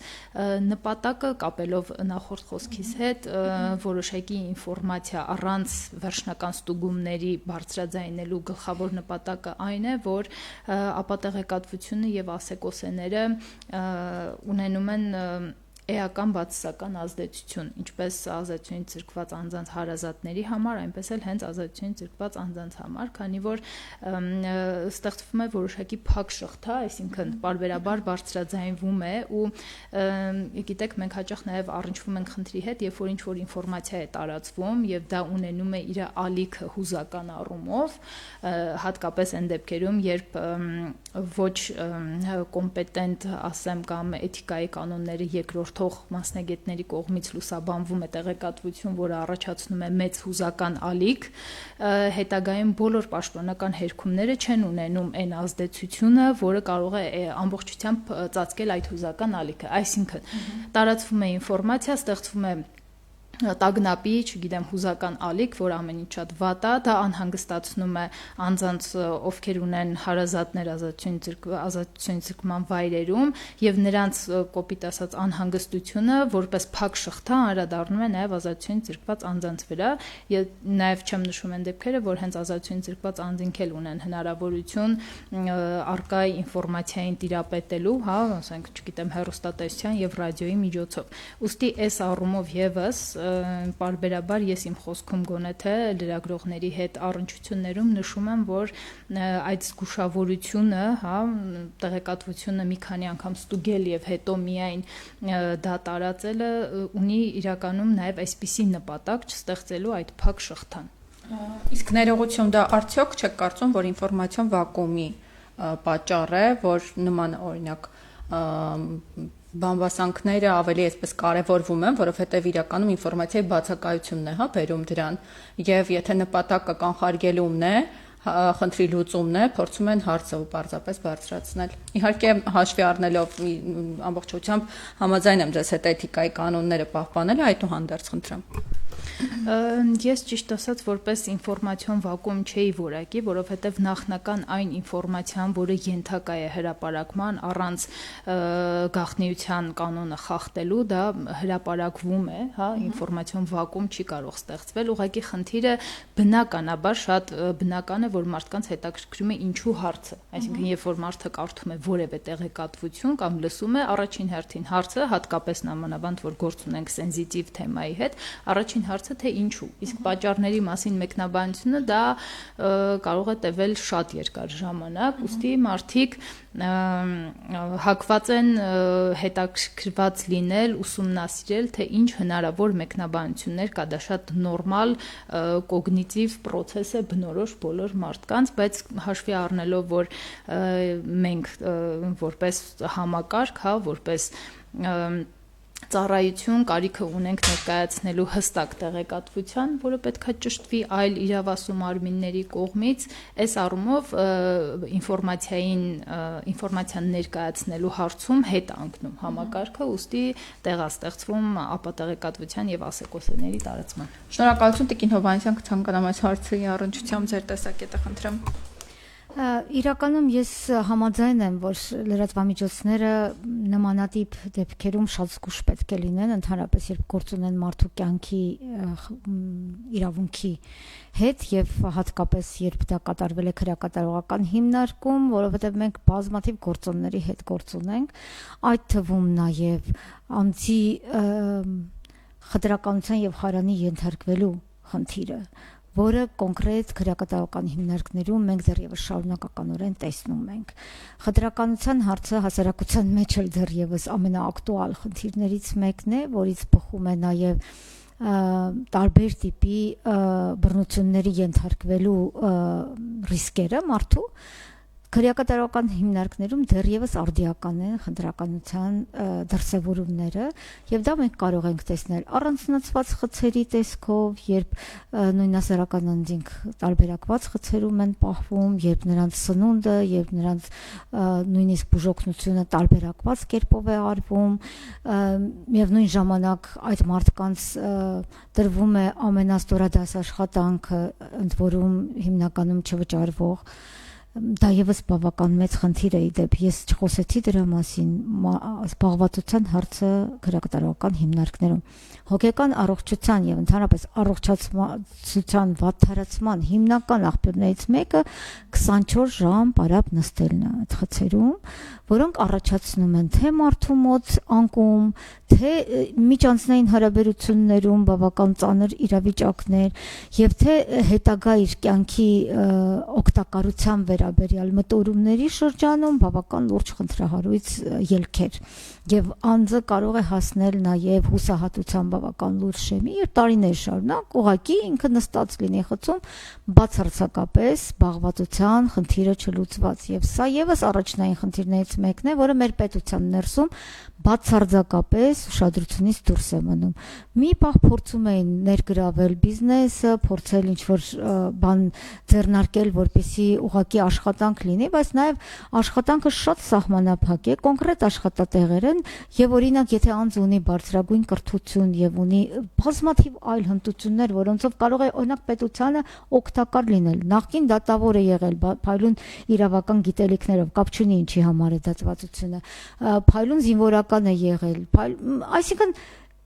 նպատակը կապելով նախորդ խոսքիս հետ որոշակի ինֆորմացիա առանց վերջնական ստուգումների բարձրաձայնելու գլխավոր նպատակը այն է, որ ապատեղեկատվությունը եւ ասեկոսեները ունենում են էական բացասական ազդեցություն, ինչպես ազդեցությունից զրկված անձանց հարազատների համար, այնպես էլ հենց ազդեցությունից զրկված անձանց համար, քանի որ ստեղծվում է որոշակի փակ շղթա, այսինքն պարբերաբար բարձրաձայնվում է ու գիտեք, մենք հաճախ նաև առնչվում ենք խնդրի հետ, երբ որ ինչ-որ ինֆորմացիա է տարածվում եւ դա ունենում է իր ալիքը հուզական առումով, հատկապես այն դեպքերում, երբ ոչ կոմպետենտ, ասեմ, կամ էթիկայի կանոնները երկրորդ մասնագետների կողմից լուսաբանվում է տեղեկատվություն, որը առաջացնում է մեծ հուզական ալիք, հետագայում բոլոր պաշտոնական հերքումները չեն ունենում այն ազդեցությունը, որը կարող է ամբողջությամբ ծածկել այդ հուզական ալիքը, այսինքն տարածվում է ինֆորմացիա, ստեղծվում է տագնապի, չգիտեմ, հուզական ալիք, որ ամեն ինչ շատ վատ է, դա անհանգստացնում է անձանց, ովքեր ունեն հարազատներ ազատություն ձգման վայրերում, եւ նրանց կոպիտ ասած անհանգստությունը որպես փակ շղթա անդրադառնում է նաեւ ազատություն ձգված անձանց վրա, եւ նաեւ չեմ նշում այն դեպքերը, որ հենց ազատություն ձգված անձինք էլ ունեն հնարավորություն արկա ինֆորմացիային տիրապետելու, հա, ասենք, չգիտեմ, հեռուստատեսության եւ ռադիոյի միջոցով։ Ուստի այս առումով եւս պարբերաբար ես իմ խոսքում գոնե թե լրագրողների հետ առնչություններում նշում եմ, որ այդ զգուշավորությունը, հա, տեղեկատվությունը մի քանի անգամ ստուգել եւ հետո միայն դա տարածելը ունի իրականում նաեւ այսպիսի նպատակ չստեղծելու այդ փակ շղթան։ Իսկ ներողություն, դա արդյոք չեք կարծում, որ ինֆորմացիոն վակուումի պատճառ է, որ նման օրինակ բամբասանքները ավելի այսպես կարևորվում են, որովհետև իրականում ինֆորմացիայի բացակայությունն է, հա, բերում դրան, եւ եթե նպատակը կանխարգելումն է, խնդրի լուծումն է, փորձում են հարցը պարզապես բարձրացնել։ Իհարկե հաշվի առնելով ամբողջությամբ համաձայն եմ ձեզ հետ էթիկայի կանոնները պահպանել, այդուհանդերձ խնդրեմ։ Ես ճիշտ ասած որպես ինֆորմացիոն վակուում չէի որակի, որովհետև նախնական այն ինֆորմացիան, որը ենթակա է հրապարակման առանց գաղտնիության կանոնը խախտելու, դա հրապարակվում է, հա, ինֆորմացիոն վակուում չի կարող ստեղծվել, ուղղակի խնդիրը բնականաբար շատ բնական է, որ մարդկանց հետաքրքրում է ինչու հարցը, այսինքն երբ որ մարդը կարդում է որևէ տեղեկատվություն կամ լսում է, առաջին հերթին հարցը, հատկապես նամանավանդ որ գործ ունենք սենզիտիվ թեմայի հետ, առաջին հարցը թե ինչու, իսկ պատճառների մասին մեկնաբանությունը դա կարող է տևել շատ երկար ժամանակ, ուստի մարդիկ հակված են հետաքրքրված լինել, ուսումնասիրել, թե ինչ հնարավոր մեկնաբանություններ կա, դա շատ նորմալ կոգնիտիվ պրոցես է բնորոշ բոլոր մարդկանց, բայց հաշվի առնելով, որ մենք որպես համակարգ, հա, որպես ծառայություն կարիքը ունենք ներկայացնելու հստակ տեղեկատվության, որը պետքա ճշտվի այլ իրավասու մարմինների կողմից, այս առումով ինֆորմացիան ներկայացնելու հարցում հետ անկնում համակարգը, ուստի տեղաստեղծվում ապատեղեկատվության եւ ասեկոսների տարածման։ Շնորհակալություն Տիկին Հովհաննիսյան, կցանկանամ այս հարցի առնչությամբ ձեր տեսակետը խնդրեմ։ Իրականում ես համաձայն եմ, որ լրատվամիջոցները նմանատիպ դեպքերում շատ զգուշ պետք է լինեն, ընդհանրապես երբ գործ ունեն մարդու կյանքի իրավունքի հետ եւ հատկապես երբ դա կատարվել է քրեակատարողական հիմնարկում, որովհետեւ մենք բազմաթիվ գործոնների հետ գործ ունենք, այդ թվում նաեւ անձի խտրականության եւ խարանի ենթարկվելու խնդիրը, որը կոնկրետ քրեակատարական հիմնարկներում մենք դեռևս շարունակականորեն տեսնում ենք։ Խտրականության հարցը հասարակության մեջ էլ դեռևս ամենաակտուալ խնդիրներից մեկն է, որից բխում է նաև տարբեր տիպի բռնությունների ենթարկվելու ռիսկերը մարդու։ Քրեակատարական հիմնարկներում դեռևս արդիական են խնդրականության դրսևորումները եւ դա մենք կարող ենք տեսնել առանձնացված խցերի տեսքով, երբ նույն հասարակական անձինք տարբերակված խցերում են պահվում, երբ նրանց սնունդը, երբ նրանց նույնիսկ բուժօգնությունը տարբերակված կերպով է արվում, միևնույն ժամանակ այդ մարդկանց տրվում է ամենաստորադաս աշխատանքը, ընդ որում հիմնականում չվճարվող դա եւս բավական մեծ խնդիր է իդեպ ես չխոսեցի դրա մասին զբաղվածության հարցը քրեակատարողական հիմնարկներում հոգեկան առողջության եւ ընդհանրապես առողջացության վատթարացման հիմնական աղբյուրներից մեկը 24 ժամ պարապ նստելն է այդ խցերում որոնք առաջացնում են թե մարդու մոտ անկում թե միջանձնային հարաբերություններում բավական ծանր իրավիճակներ եւ թե հետագա իր կյանքի օգտակարության վերաբերյալ մտորումների շրջանում բավական լուրջ խնդրահարույց ելքեր եւ անձը կարող է հասնել նաեւ հուսահատության բավական լուրջ շեմի եւ տարիներ շարունակ ուղղակի ինքը նստած լինի խցում բացարձակապես զբաղվածության խնդիրը չլուծված եւ սա եւս առաջնային խնդիրներից մեկն է որը մեր պետության ներսում բացարձակապես ուշադրությունից դուրս է մնում։ Մի պահ փորձում էին ներգրավել բիզնեսը, փորձել ինչ-որ բան ձեռնարկել, որպեսզի ուղղակի աշխատանք լինի, բայց նաև աշխատանքը շատ սահմանափակ է, կոնկրետ աշխատատեղեր են, եւ օրինակ եթե անձ ունի բարձրագույն կրթություն եւ ունի բազմաթիվ այլ հմտություններ, որոնցով կարող է օրինակ պետությանը օգտակար լինել, նախկին դատավոր է եղել, փայլուն իրավական գիտելիքներով, կապ չունի ինչի համար է դատվածությունը, փայլուն զինվորական է եղել, այսինքն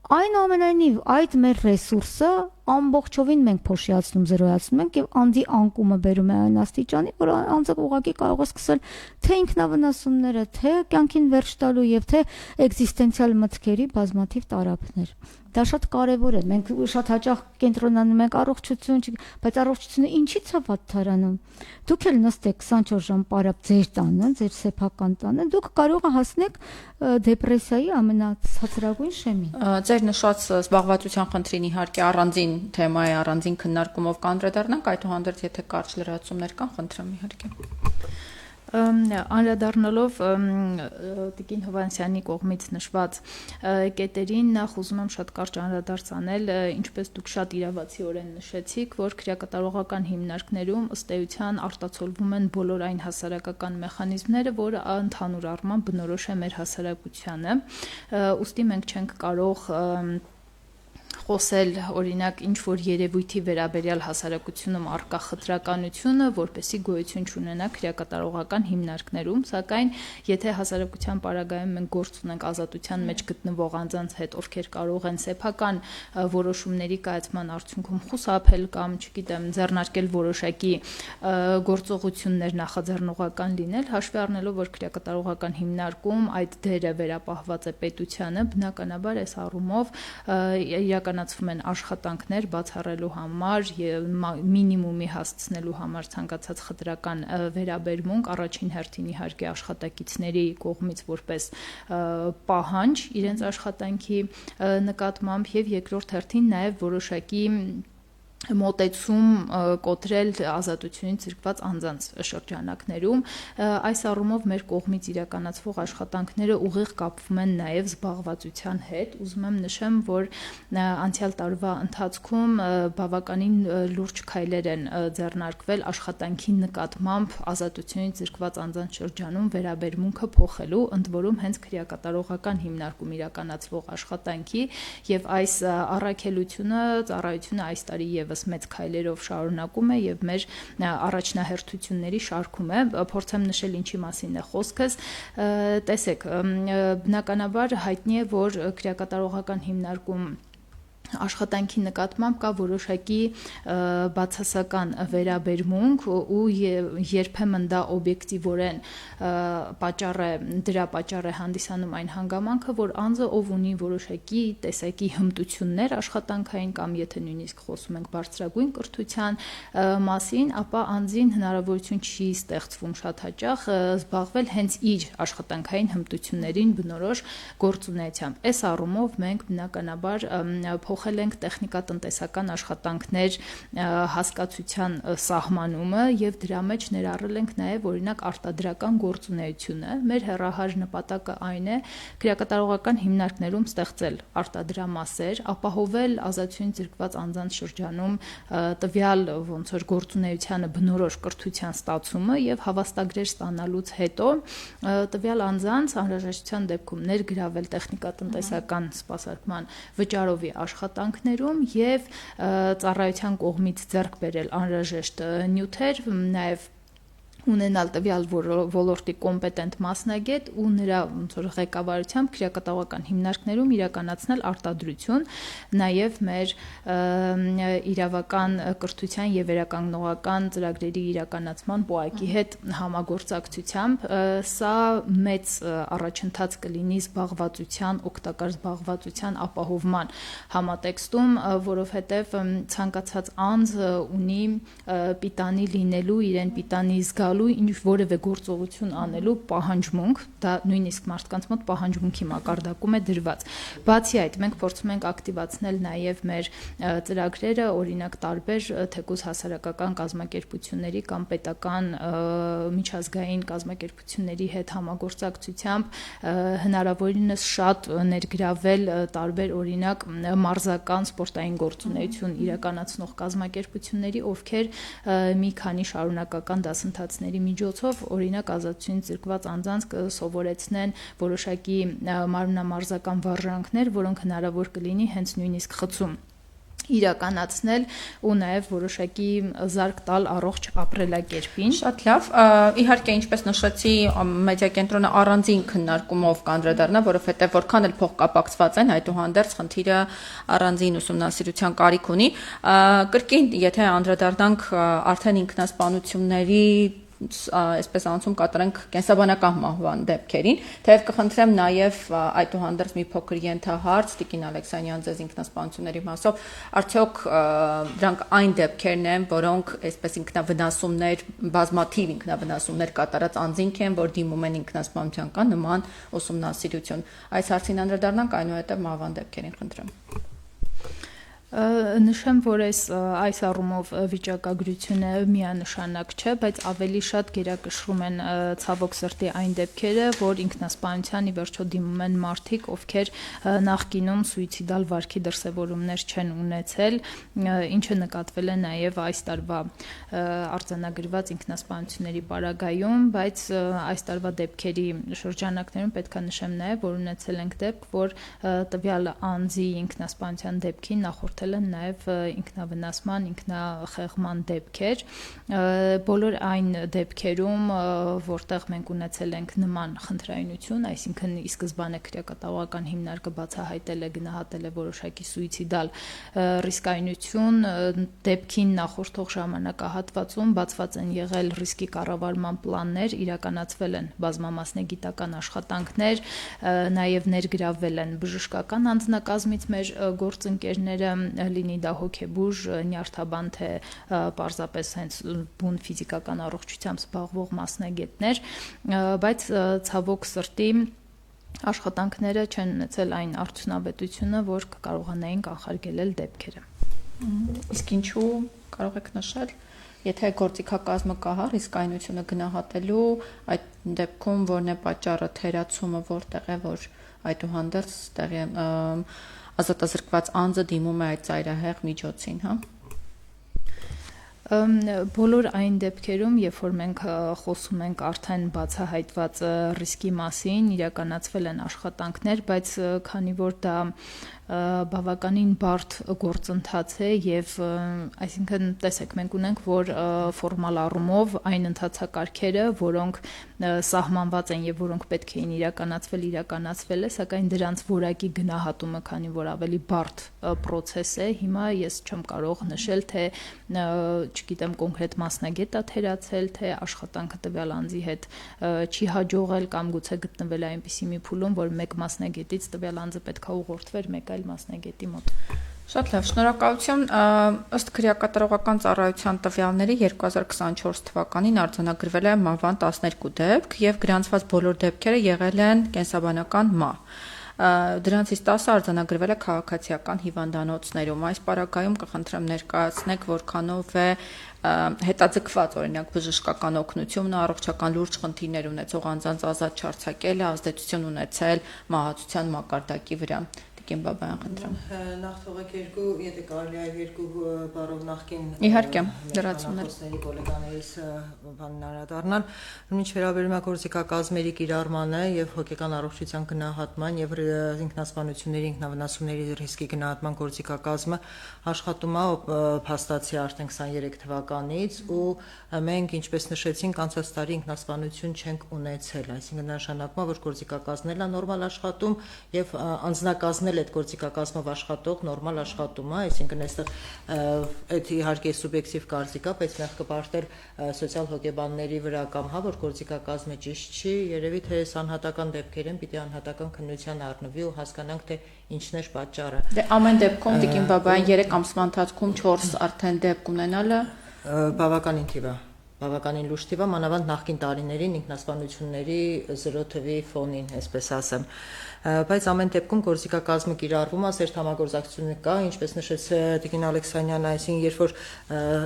այնուամենայնիվ այդ մեր ռեսուրսը ամբողջովին մենք փոշիացնում, զրոյացնում ենք եւ անձի անկումը բերում է այն աստիճանի, որ անձը ուղղակի կարող է սկսել թե ինքնավնասումները, թե կյանքին վերջ տալու եւ թե էկզիստենցիալ մտքերի բազմաթիվ տարափներ։ Դա շատ կարեւոր է։ Մենք շատ հաճախ կենտրոնանում ենք առողջություն, բայց առողջությունը ինչի՞ց է վատթարանում։ Դուք էլ նստեք 24 ժամ պարապ ձեր տանը, ձեր սեփական տանը, դուք կարող եք հասնեք դեպրեսիայի ամենացածրագույն շեմին։ Ձեր նշած զբաղվածության խնդրին իհարկե առանձին թեմա է, առանձին քննարկումով կանդրադառնանք, այդուհանդերձ եթե կարճ լրացումներ կան, խնդրեմ իհարկե։ Անդրադառնալով Տիկին Հովհաննիսյանի կողմից նշված կետերին, նախ ուզում եմ շատ կարճ անդրադարձ անել, ինչպես դուք շատ իրավացիորեն նշեցիք, որ քրեակատարողական հիմնարկներում ըստ էության արտացոլվում են բոլոր այն հասարակական մեխանիզմները, որը ընդհանուր առմամբ բնորոշ է մեր հասարակությանը, ուստի մենք չենք կարող խոսել օրինակ ինչ որ երևույթի վերաբերյալ հասարակությունում առկա խտրականությունը, որպեսզի գոյություն չունենա քրեակատարողական հիմնարկներում, սակայն եթե հասարակության պարագայում մենք գործ ունենք ազատության մեջ գտնվող անձանց հետ, ովքեր կարող են սեփական որոշումների կայացման արդյունքում խուսափել կամ, չգիտեմ, ձեռնարկել որոշակի գործողություններ նախաձեռնողական լինել, հաշվի առնելով, որ քրեակատարողական հիմնարկում այդ դերը վերապահված է պետությանը, բնականաբար այս առումով իրականացվում են աշխատանքներ բացառելու համար եւ մինիմումի հասցնելու համար ցանկացած խտրական վերաբերմունք առաջին հերթին իհարկե աշխատակիցների կողմից որպես պահանջ իրենց աշխատանքի նկատմամբ եւ երկրորդ հերթին նաեւ որոշակի մոտեցում կոտրել ազատությունից զրկված անձանց շրջանակներում այս առումով մեր կողմից իրականացվող աշխատանքները ուղիղ կապվում են նաև զբաղվածության հետ ուզում եմ նշեմ որ անցյալ տարվա ընթացքում բավականին լուրջ քայլեր են ձեռնարկվել աշխատանքի նկատմամբ ազատությունից զրկված անձանց շրջանում վերաբերմունքը փոխելու ընդ որում հենց քրեակատարողական հիմնարկում իրականացվող աշխատանքի եւ այս առաքելությունը ծառայությունը այս տարի եւս մեծ քայլերով շարունակում է եւ մեր առաջնահերթությունների շարքում է փորձեմ նշել ինչի մասին է խոսքս տեսեք բնականաբար հայտնի է որ քրեակատարողական հիմնարկում աշխատանքի նկատմամբ կա որոշակի բացասական վերաբերմունք ու երբեմն դա օբյեկտիվորեն դրա պատճառ է հանդիսանում այն հանգամանքը, որ անձը ով ունի որոշակի տեսակի հմտություններ աշխատանքային կամ եթե նույնիսկ խոսում ենք բարձրագույն կրթության մասին, ապա անձին հնարավորություն չի ստեղծվում շատ հաճախ զբաղվել հենց իր աշխատանքային հմտություններին բնորոշ գործունեությամբ։ Այս առումով մենք բնականաբար փոխել ենք տեխնիկատնտեսական աշխատանքներ հասկացության սահմանումը եւ դրա մեջ ներառել ենք նաեւ օրինակ արտադրական գործունեությունը մեր հեռահար նպատակը այն է քրեակատարողական հիմնարկներում ստեղծել արտադրամասեր ապահովել ազատությունից զրկված անձանց շրջանում տվյալ ոնց որ գործունեությանը բնորոշ կրթության ստացումը եւ հավաստագրեր ստանալուց հետո տվյալ անձանց անհրաժեշտության դեպքում ներգրավել տեխնիկատնտեսական սպասարկման վճարովի աշխատանքներում եւ ծառայության կողմից ձեռք բերել անհրաժեշտ նյութեր, նաեւ ունենալ տվյալ ոլորտի կոմպետենտ մասնագետ ու նրա ոնց որ ղեկավարությամբ քրեակատարողական հիմնարկներում իրականացնել արտադրություն, նաեւ մեր իրավական կրթության եւ վերականգնողական ծրագրերի իրականացման ՊՕԱԿ-ի հետ համագործակցությամբ սա մեծ առաջընթաց կլինի զբաղվածության, օգտակար զբաղվածության ապահովման համատեքստում, որովհետեւ ցանկացած անձ ունի պիտանի լինելու իրեն պիտանի զգալ տալու ինչ որևէ գործողություն անելու պահանջմունք, դա նույնիսկ մարդկանց մոտ պահանջմունքի մակարդակում է դրված։ Բացի այդ, մենք փորձում ենք ակտիվացնել նաև մեր ծրագրերը, օրինակ տարբեր թեկուզ հասարակական կազմակերպությունների կամ պետական միջազգային կազմակերպությունների հետ համագործակցությամբ հնարավորինս շատ ներգրավել տարբեր օրինակ մարզական սպորտային գործունեություն իրականացնող կազմակերպությունների, ովքեր մի քանի շարունակական դասընթացների միջոցով օրինակ ազատությունից զրկված անձանց կսովորեցնեն որոշակի մարմնամարզական վարժանքներ, որոնք հնարավոր կլինի հենց նույնիսկ խցում իրականացնել ու նաև որոշակի զարգ տալ առողջ ապրելակերպին։ Շատ լավ, իհարկե ինչպես նշեցի, մեդիա կենտրոնը առանձին քննարկումով կանդրադառնա, որովհետև որքան էլ փող կապակցված են, այդուհանդերձ խնդիրը առանձին ուսումնասիրության կարիք ունի։ Կրկին, եթե անդրադառնանք արդեն ինքնասպանությունների այսպես անցում կատարենք կենսաբանական մահվան դեպքերին, թեև կխնդրեմ նաև այդուհանդերձ մի փոքր ենթահարց Տիկին Ալեքսանյան ձեզ ինքնասպանությունների մասով, արդյոք դրանք այն դեպքերն են, որոնք այսպես ինքնավնասումներ, բազմաթիվ ինքնավնասումներ կատարած անձինք են, որ դիմում են ինքնասպանության կան նման ուսումնասիրություն։ Այս հարցին անդրադառնանք, այնուհետև մահվան դեպքերին խնդրեմ։ Նշեմ, որ այս առումով վիճակագրությունը միանշանակ չէ, բայց ավելի շատ գերակշռում են ցավոք սրտի այն դեպքերը, որ ինքնասպանության ի վերջո դիմում են մարդիկ, ովքեր նախկինում սուիցիդալ վարքի դրսևորումներ չեն ունեցել, ինչը նկատվել է նաև այս տարվա արձանագրված ինքնասպանությունների պարագայում, բայց այս տարվա դեպքերի շրջանակներում պետք է նշեմ նաև, որ ունեցել ենք դեպք, որ տվյալ անձի ինքնասպանության դեպքին նախորդ են նաև ինքնավնասման, ինքնախեղման դեպքեր, բոլոր այն դեպքերում, որտեղ մենք ունեցել ենք նման խնդրայնություն, այսինքն ի սկզբանե քրեակատարողական հիմնարկը բացահայտել է, գնահատել է որոշակի սուիցիդալ ռիսկայնություն, դեպքին նախորդող ժամանակահատվածում բացված են եղել ռիսկի կառավարման պլաններ, իրականացվել են բազմամասնագիտական աշխատանքներ, նաև ներգրավվել են բժշկական անձնակազմից մեր գործընկերները, լինի դա հոգեբուժ, նյարդաբան, թե պարզապես հենց բուն ֆիզիկական առողջությամբ զբաղվող մասնագետներ, բայց ցավոք սրտի աշխատանքները չեն ունեցել այն արդյունավետությունը, որ կկարողանային կանխարգելել դեպքերը։ Իսկ ինչու կարող եք նշել, եթե գործիքակազմը կա, ռիսկայնությունը գնահատելու, այդ դեպքում որն է պատճառը, թերացումը որտեղ է, որ այդուհանդերձ տեղի ազատազրկված անձը դիմում է այդ ծայրահեղ միջոցին, հա։ Բոլոր այն դեպքերում, երբ որ մենք խոսում ենք արդեն բացահայտված ռիսկի մասին, իրականացվել են աշխատանքներ, բայց քանի որ դա բավականին բարդ գործընթաց է եւ այսինքն տեսեք մենք ունենք որ ֆորմալ առումով այն ընթացակարգերը, որոնք սահմանված են եւ որոնք պետք էին իրականացվել է, սակայն դրանց որակի գնահատումը, քանի որ ավելի բարդ process է, հիմա ես չեմ կարող նշել, թե չգիտեմ կոնկրետ մասնագետ է թերացել, թե աշխատանքը տվյալ անձի հետ չի հաջողել կամ գուցե գտնվել է այնպիսի մի փուլում, որ մեկ մասնագետից տվյալ անձը պետք է ուղղորդվեր մեկ այլ մասնագետի մոտ։ Շատ լավ, շնորհակալություն։ Ըստ քրեակատարողական ծառայության տվյալների 2024 թվականին արձանագրվել է մահվան 12 դեպք եւ գրանցված բոլոր դեպքերը եղել են կենսաբանական մահ։ Դրանցից 10-ը արձանագրվել է քաղաքացիական հիվանդանոցներում։ Այս պարագայում կխնդրեմ ներկայացնեք, որքանով է հետաձգված օրինակ բժշկական օգնությունը, առողջական լուրջ խնդիրներ ունեցող անձանց ազատ չարձակելը, ազդեցություն ունեցել մահացության մակարդակի վրա։ Տիկին Բաբայան, խնդրեմ։ Նախ թողեք եթե կարելի է երկու բառով նախքին իհարկե դրացումներ գոլեգաներիս բանն անդրադառնալ, ինչ վերաբերում է գործիքակազմերի կիրառմանը եւ հոգեկան առողջության գնահատման եւ ինքնասպանությունների, ինքնավնասումների ռիսկի գնահատման գործիքակազմը աշխատում է փաստացի արդեն 23 թվականից ու մենք ինչպես նշեցինք անցած տարի ինքնասպանություն չենք ունեցել, այսինքն նշանակում է որ գործիքակազմներն է նորմալ աշխատում եւ անձնակազմն այդ գործիքակազմով աշխատող նորմալ աշխատում է, այսինքն այստեղ այդ իհարկե սուբյեկտիվ կարծիք է, բայց մենք կպարտել սոցիալ հոգեբանների վրա կամ հա որ գործիքակազմը ճիշտ չի, երևի թե այս անհատական դեպքերին պիտի անհատական քննության առնվի ու հասկանանք թե ինչն է պատճառը։ Դե ամեն դեպքում Տիկին Բաբայան 3 ամսվա ընթացքում 4 արդեն դեպք ունենալը բավականին թիվ է։ բավականին լուրջ թիվ է, մանավանդ նախկին տարիներին ինքնասպանությունների զրո թվի ֆոնին, այսպես ասեմ։ Բայց ամեն դեպքում գործիքակազմը կիրառվում է, սերտ համագործակցությունը կա, ինչպես նշեց Տիկին Ալեքսանյանը, այսինքն երբ որ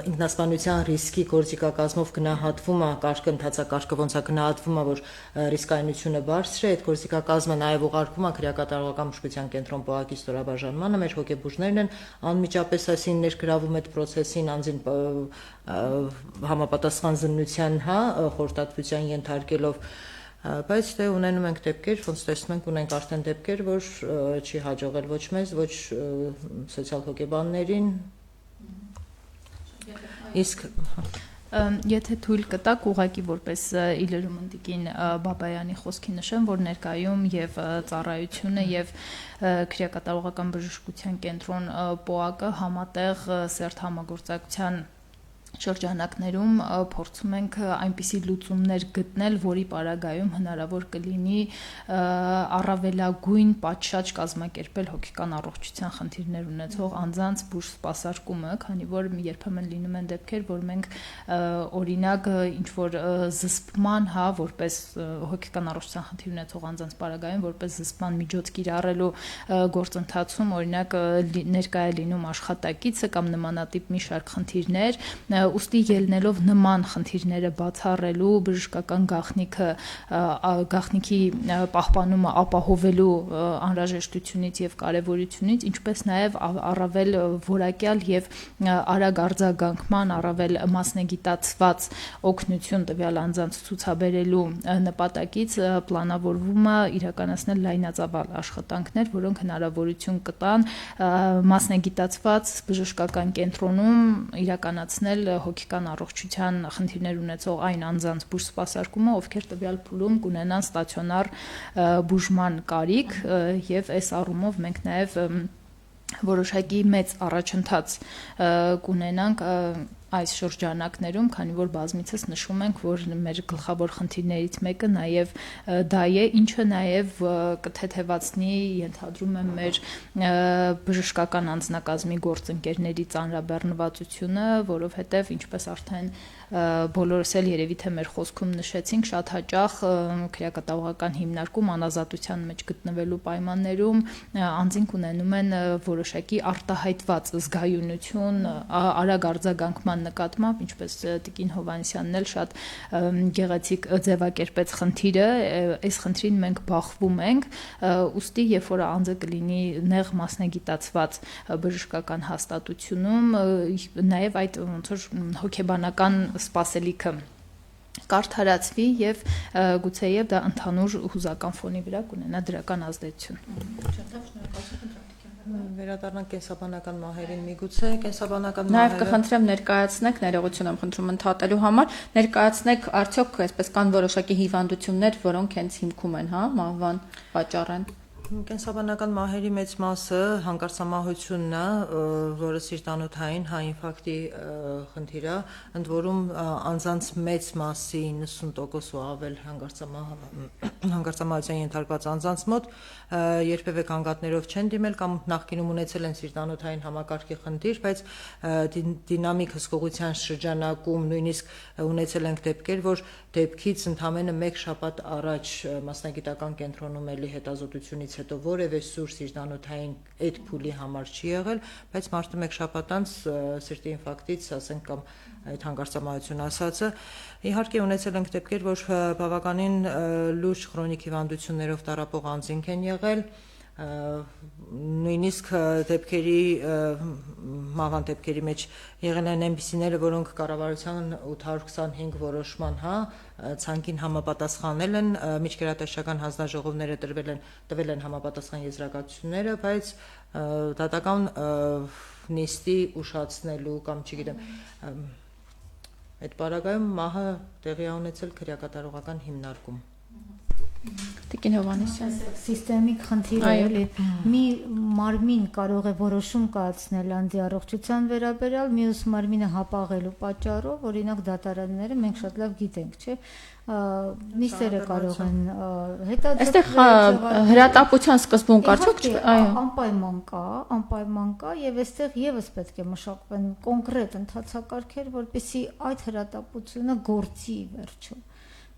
ինքնասպանության ռիսկի գործիքակազմով գնահատվում է կարգը, ընթացակարգը ոնց է գնահատվում է, որ ռիսկայնությունը բարձր է, այդ գործիքակազմը նաև ուղարկվում է քրեակատարողական բժշկության կենտրոն ՊՕԱԿ-ի ստորաբաժանմանը, մեր հոգեբուժներն են անմիջապես այսին ներգրավում այդ process-ին, անձին համապատասխան զննության, խորհրդատվության ենթարկելով, բայց դե ունենում ենք դեպքեր, ոնց տեսնում ենք, ունենք արդեն դեպքեր, որ չի հաջողել ոչ մեզ, ոչ սոցիալ հոգեբաններին, իսկ Եթե թույլ կտակ ուղղակի որպես իլերում ընդիկին Բաբայանի խոսքի նշեմ, որ ներկայում եւ ծառայությունը եւ քրեակատարողական բժշկության կենտրոն ՊՕԱԿ-ը համատեղ սերտ համագործակցության շրջանակներում փորձում ենք այնպիսի լուծումներ գտնել, որի պարագայում հնարավոր կլինի առավելագույն պատշաճ կազմակերպել հոգեկան առողջության խնդիրներ ունեցող անձանց բուժ սպասարկումը, քանի որ երբեմն լինում են դեպքեր, որ մենք օրինակ ինչ որ զսպման, որպես հոգեկան առողջության խնդիր ունեցող անձանց պարագայում որպես զսպման միջոց կիրառելու գործընթացում օրինակ ներկայ է լինում աշխատակիցը կամ նմանատիպ մի շարք խնդիրներ, ուստի ելնելով նման խնդիրները բացառելու բժշկական գաղտնիքի պահպանումը ապահովելու անհրաժեշտությունից եւ կարեւորությունից, ինչպես նաեւ առավել որակյալ եւ արագ արձագանքման, առավել մասնագիտացված օգնություն տվյալ անձանց ցուցաբերելու նպատակից պլանավորվում է իրականացնել լայնածավալ աշխատանքներ, որոնք հնարավորություն կտան մասնագիտացված բժշկական կենտրոնում իրականացնել հոգեկան առողջության խնդիրներ ունեցող այն անձանց բուժ սպասարկումը, ովքեր տվյալ փուլում կունենան ստացիոնար բուժման կարիք եւ այս առումով մենք նաեւ որոշակի մեծ առաջընթաց կունենանք այս շրջանակներում, քանի որ բազմիցս նշում ենք, որ մեր գլխավոր խնդիրներից մեկը նաև դա է, ինչը նաև կթեթևացնի, ենթադրում եմ, մեր բժշկական անձնակազմի գործընկերների ծանրաբեռնվածությունը, որովհետև ինչպես արդեն բոլորս էլ երևի թե մեր խոսքում նշեցինք, շատ հաճախ քրեակատարողական հիմնարկում անազատության մեջ գտնվելու պայմաններում անձինք ունենում են որոշակի արտահայտված զգայունություն, արագ արձագանքման նկատմամբ, ինչպես Տիկին Հովհաննիսյանն էլ շատ գեղեցիկ ձևակերպեց խնդիրը, այս խնդրին մենք բախվում ենք, ուստի երբ որ անձը կլինի նեղ մասնագիտացված բժշկական հաստատությունում, նաև այդ ոնց որ հոգեբանական սպասելիքը կարդարացվի եւ գուցեև դա ընդհանուր հուզական ֆոնի վրա կունենա դրական ազդեցություն։ Վերադառնանք կենսաբանական մահերին միգուցե կենսաբանական մահերը նաև կխնդրեմ ներկայացնեք, ներողություն եմ խնդրում ընդհատելու համար, ներկայացնեք արդյոք այսպես կան որոշակի հիվանդություններ, որոնք հենց հիմքում են, մահվան պատճառ են։ Կենսաբանական մահերի մեծ մասը հանկարծամահությունն է, որը սիրտանոթային ինֆարկտի խնդիր է, ընդ որում անձանց մեծ մասի 90% ու ավել հանկարծամահության ենթարկված անձանց մոտ երբևէ գանգատներով չեն դիմել կամ նախկինում ունեցել են սիրտանոթային համակարգի խնդիր, բայց դինամիկ հսկողության շրջանակում նույնիսկ ունեցել ենք դեպքեր, որ դեպքից ընդամենը 1 շաբաթ առաջ մասնագիտական կենտրոնում էլի հետազոտությունից հետո որևէ սուր սիրտանոթային այդ փուլի համար չի եղել, բայց մարդը 1 շաբաթ անց սրտի ինֆարկտից, ասենք, կամ այդ հանկարծամահություն ասածը, իհարկե ունեցել ենք դեպքեր, որ բավականին լուրջ քրոնիկ հիվանդություններով տառապող անձինք են եղել, նույնիսկ մահվան դեպքերի մեջ եղել են այնպիսիները, որոնք կառավարության 825 որոշման ցանկին համապատասխանել են, միջկերատեսչական հանձնաժողովները տվել են համապատասխան եզրակացությունները, բայց դատական նիստի ուշացնելու կամ չգիտեմ այդ պարագայում մահը տեղի ունեցել քրեակատարողական հիմնարկում։ Տիկին Հովհաննիսյան։ Սիստեմիկ խնդիր է, էլի մի մարմին կարող է որոշում կայացնել անձի առողջության վերաբերյալ, մյուս մարմինը հապաղելու պատճառով, օրինակ դատարանները մենք շատ լավ գիտենք, չէ՞, նիստերը կարող են հետաձգվել, այստեղ հրատապության սկզբունք արդյոք անպայման կա եւ այստեղ եւս պետք է մշակվեն կոնկրետ ընթացակարգեր, որպեսզի այդ հրատապությունը գործի վերջում։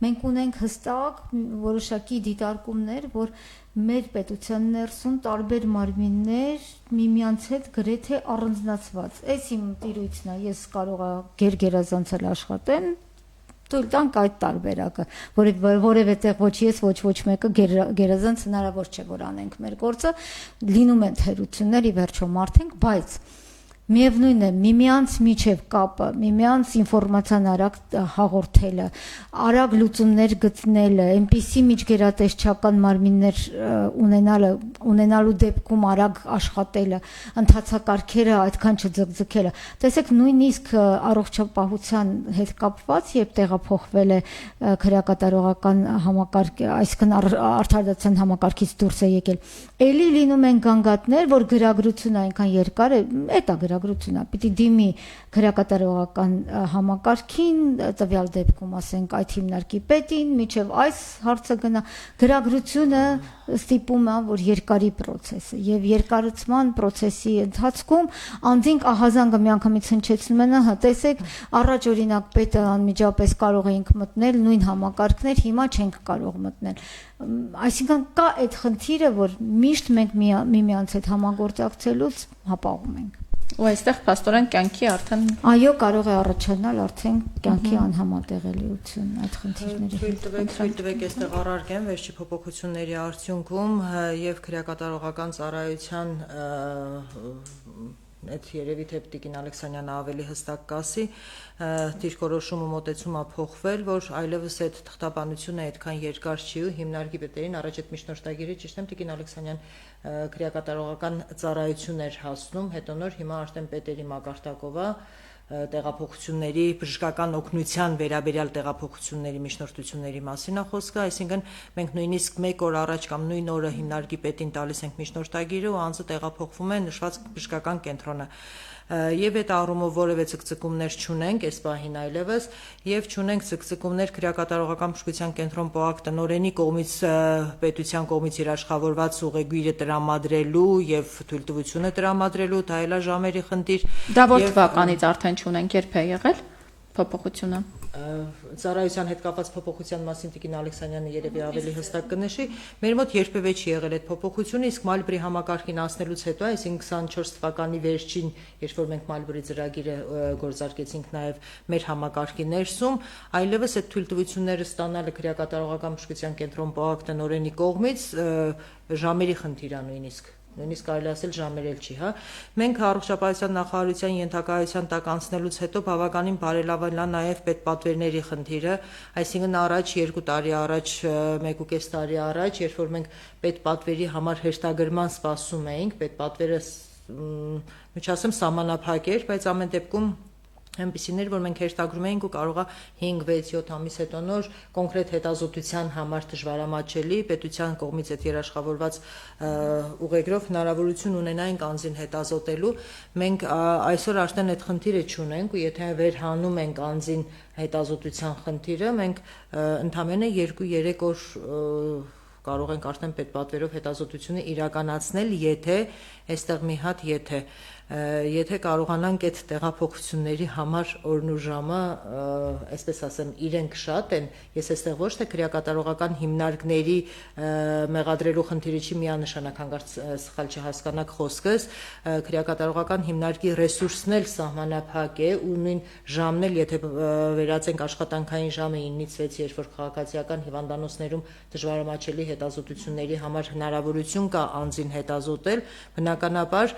Մենք ունենք հստակ որոշակի դիտարկումներ, որ մեր պետության ներսում տարբեր մարմիններ միմյանց հետ գրեթե առանձնացված։ Այս իմ տիրույթն է, ես կարող եմ գերազանցել աշխատեն, թույլ տանք այդ տարբերակը, որևէ տեղ ոչ ես, ոչ մեկը գերազանց հնարավոր չէ, որ անենք մեր գործը, լինում են թերություններ, ի վերջո մարդ ենք, բայց միևնույն է, միմյանց միջև կապը, միմյանց ինֆորմացիան արագ հաղորդելը, արագ լուծումներ գտնելը, այնպիսի միջգերատեսչական մարմիններ ունենալու դեպքում արագ աշխատելը, ընթացակարգերը այդքան չձգձգելը։ Տեսեք, նույնիսկ առողջապահության հետ կապված, երբ տեղափոխվել է քրեակատարողական համակարգ, այսինքն արդարադատության համակարգից դուրս է եկել, էլի լինում են գանգատներ, որ գրագրությունը այնքան երկար է, էտա գրագրությունը պիտի դիմի քրեակատարողական համակարգին, տվյալ դեպքում ասենք այդ հիմնարկի պետին, միջև այս հարցը գնա, գրագրությունը ստիպում է, որ երկարի process է եւ երկարացման process-ի ընթացքում անձինք ահազանգը միանգամից հնչեցնում են, հա, տեսեք, առաջ օրինակ պետը անմիջապես կարող էինք մտնել նույն համակարգներ, հիմա չենք կարող մտնել։ Այսինքն կա այդ խնդիրը, որ միշտ մենք միմյանց հետ համագործակցելուց հապաղում ենք։ Ու այստեղ փաստորեն կյանքի արդեն այո, կարող է առաջանալ արդեն կյանքի անհամատեղելիություն այդ խնդիրների։ Թույլ տվեք այստեղ առարկեմ վերջի փոփոխությունների արդյունքում եւ քրեակատարողական ծառայության այդ երևի թե Տիկին Ալեքսանյանը ավելի հստակ կասի, դիրքորոշումը մոտեցումը փոխվել, որ այլևս այդ թղթաբանությունը այդքան երկար չի ու հիմնարկի պետերին առաջ այդ միջնորդագիրը ճիշտ եմ Տիկին Ալեքսանյան քրեակատարողական ծառայություն էր հասնում, հետո նոր հիմա արդեն պետերի մակարդակով է տեղափոխությունների բժշկական օգնության վերաբերյալ տեղափոխությունների միջնորդությունների մասին է խոսքը, այսինքն մենք նույնիսկ մեկ օր առաջ կամ նույն օրը հիմնարկի պետին տալիս ենք միջնորդագիրը ու անձը տեղափոխվում է նշված բժշկական կենտրոնը եւ այդ առումով որևէ ցկցկումներ չունենք այս պահին այլևս եւ չունենք ցկցկումներ քրեակատարողական բժշկության կենտրոն ՊՕԱԿ տնօրենի կողմից պետության կողմից երաշխավորված ուղեգիրը տրամադրելու եւ թույլտվությունը տրամադրելու դա էլ է ժամերի խնդիր։ Դա որ թվականից արդեն չունենք, երբ է եղել փոփոխությունը։ Ծառայության հետ կապված փոփոխության մասին Տիկին Ալեքսանյանը երևի ավելի հստակ կնշի, մեր մոտ երբևէ չի եղել այդ փոփոխությունը, իսկ Մալբրի համակարգին անցնելուց հետո, այսինքն 24 թվականի վերջին, երբ որ մենք Մալբրի ծրագիրը գործարկեցինք նաև մեր համակարգի ներսում, այլևս այդ թույլտվությունները ստանալը քրեակատարողական բժշկության կենտրոն ՊՕԱԿ տնօրենի կողմից ժամերի խնդիր է նույնիսկ կարելի ասել ժամերել չի, հա։ Մենք առողջապահության նախարարության ենթակայության տակ անցնելուց հետո բավականին բարելավելա նաև պետպատվերների խնդիրը, այսինքն առաջ 2 տարի առաջ, 1.5 տարի առաջ, երբ որ մենք պետպատվերի համար հերթագրման սպասում էինք, պետպատվերը միջասեմ սահմանափակ էր, բայց ամեն դեպքում այնպիսիներ, որ մենք հերթագրում էինք ու կարողա 5-6-7 ամիս հետո նոր կոնկրետ հետազոտության համար դժվարամատչելի պետության կողմից այդ երաշխավորված ուղեգրով հնարավորություն ունենայինք անձին հետազոտելու։ Մենք այսօր արդեն այդ խնդիրը չունենք ու եթե վերհանում ենք անձին հետազոտության խնդիրը, մենք ընդամենը 2-3 օր կարող ենք արդեն պետպատվերով հետազոտությունը իրականացնել, եթե այստեղ մի հատ եթե կարողանանք այդ տեղափոխությունների համար օրն ու ժամը, այսպես ասեմ, իրենք շատ են, ես այստեղ ոչ թե քրեակատարողական հիմնարկների մեղադրելու խնդիրը չի միանշանակ, հանկարծ սխալ չհասկանաք խոսքս, քրեակատարողական հիմնարկի ռեսուրսն էլ սահմանափակ է ու նույն ժամն էլ, եթե վերածենք աշխատանքային ժամը 9-ից 6, երբ որ քաղաքացիական հիվանդանոցներում դժվարամատչելի հետազոտությունների համար հնարավորություն կա անձին հետազոտել, բնականաբար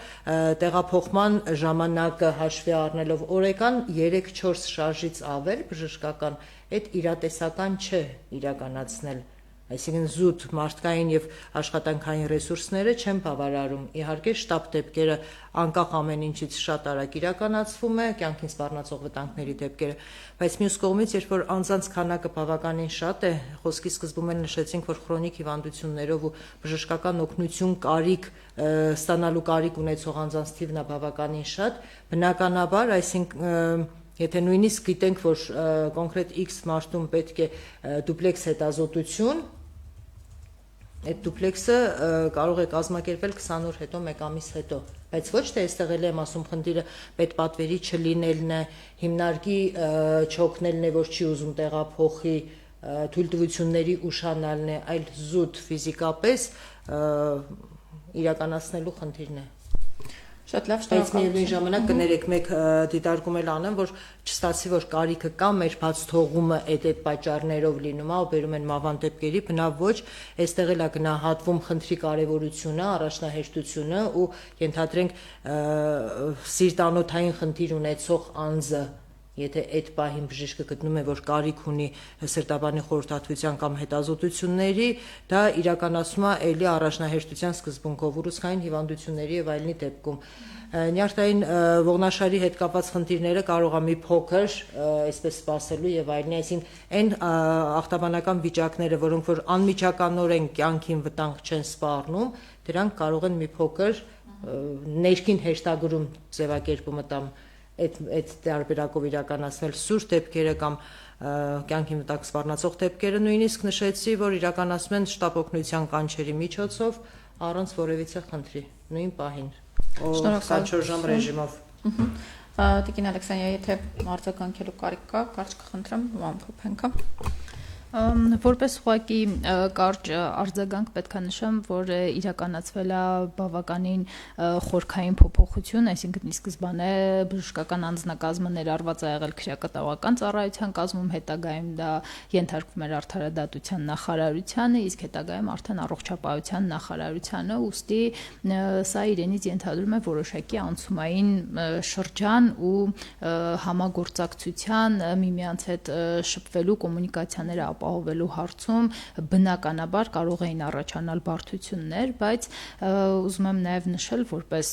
տեղափոխման ժամանակը հաշվի առնելով օրեկան 3-4 շարժից ավել բժշկական այդ իրատեսական չէ իրականացնել այսինքն զուտ մարդկային եւ աշխատանքային ռեսուրսները չեն բավարարում։ Իհարկե շտապ դեպքերը անկախ ամեն ինչից շատ արագ իրականացվում է, կյանքին սպառնացող վտանգների դեպքերը, բայց մյուս կողմից, երբ որ անձանց քանակը բավականին շատ է, խոսքի սկզբում էլ նշեցինք, որ քրոնիկ հիվանդություններով ու բժշկական օգնություն կարիք ստանալու կարիք ունեցող անձանց թիվն է բավականին շատ, բնականաբար, այսինքն եթե նույնիսկ գիտենք, որ կոնկրետ X մարդում պետք է դուպլեքս հետազոտություն, այդ դուպլեքսը կարող է կազմակերպել 20 օր հետո, 1 ամիս հետո, բայց ոչ թե այստեղ էլ եմ ասում խնդիրը պետպատվերի չլինելն է, հիմնարկի չօգնելն է, որ չի ուզում տեղափոխի, թույլտվությունների ուշանալն է, այլ զուտ ֆիզիկապես իրականացնելու խնդիրն է։ Շատ լավ, բայց միևնույն ժամանակ կներեք մեկ դիտարկում էլ անեմ, որ չստացի, որ կարիքը կա, մեր բաց թողումը այդ պատճառներով լինում է, ու բերում են մավան դեպքերի, բնավ ոչ, այստեղ էլ է գնահատվում խնդրի կարևորությունը, առաջնահերթությունը ու ենթադրենք սիրտանոթային խնդիր ունեցող անձը, եթե այդ պահին բժիշկը գտնում է, որ կարիք ունի սրտաբանի խորհրդատվության կամ հետազոտությունների, դա իրականացում է ելի առաջնահերթության սկզբունքով ուռուցքային հիվանդությունների եւ այլնի դեպքում։ Նյարդային ողնաշարի հետ կապված խնդիրները կարող է մի փոքր, այսպես սպասելու եւ այլնի, այսինքն այն ախտաբանական վիճակները, որոնք որ անմիջականորեն կյանքին վտանգ չեն սպառնում, դրանք կարող են մի փոքր ներքին հեշտագրում ձևակերպումը տամ այդ տարբերակով իրականացնել սուր դեպքերը կամ կյանքին վտանգ սպառնացող դեպքերը նույնիսկ նշեցի, որ իրականացում են շտապ օգնության կանչերի միջոցով առանց որևիցե խնդրի նույն պահին 24 ժամ ռեժիմով։ Տիկին Ալեքսանդրիա, եթե արձագանքելու կարիք կա, կարճ կխնդրեմ ու ամփոփենք։ Որպես ուղղակի կարճ արձագանք պետք է նշեմ, որ իրականացվել է բավականին խորքային փոփոխություն, այսինքն ի սկզբանե բժշկական անձնակազմը ներառված է եղել քրեակատարողական ծառայության կազմում, հետագայում դա ենթարկվում էր արդարադատության նախարարությանը, իսկ հետագայում արդեն առողջապահության նախարարությանը, ուստի սա իրենից ենթադրում է որոշակի անցումային շրջան ու համագործակցության միմյանց հետ շփվելու կոմունիկացիաները ապահովելու հարցում բնականաբար կարող էին առաջանալ բարդություններ, բայց ուզում եմ նաև նշել որպես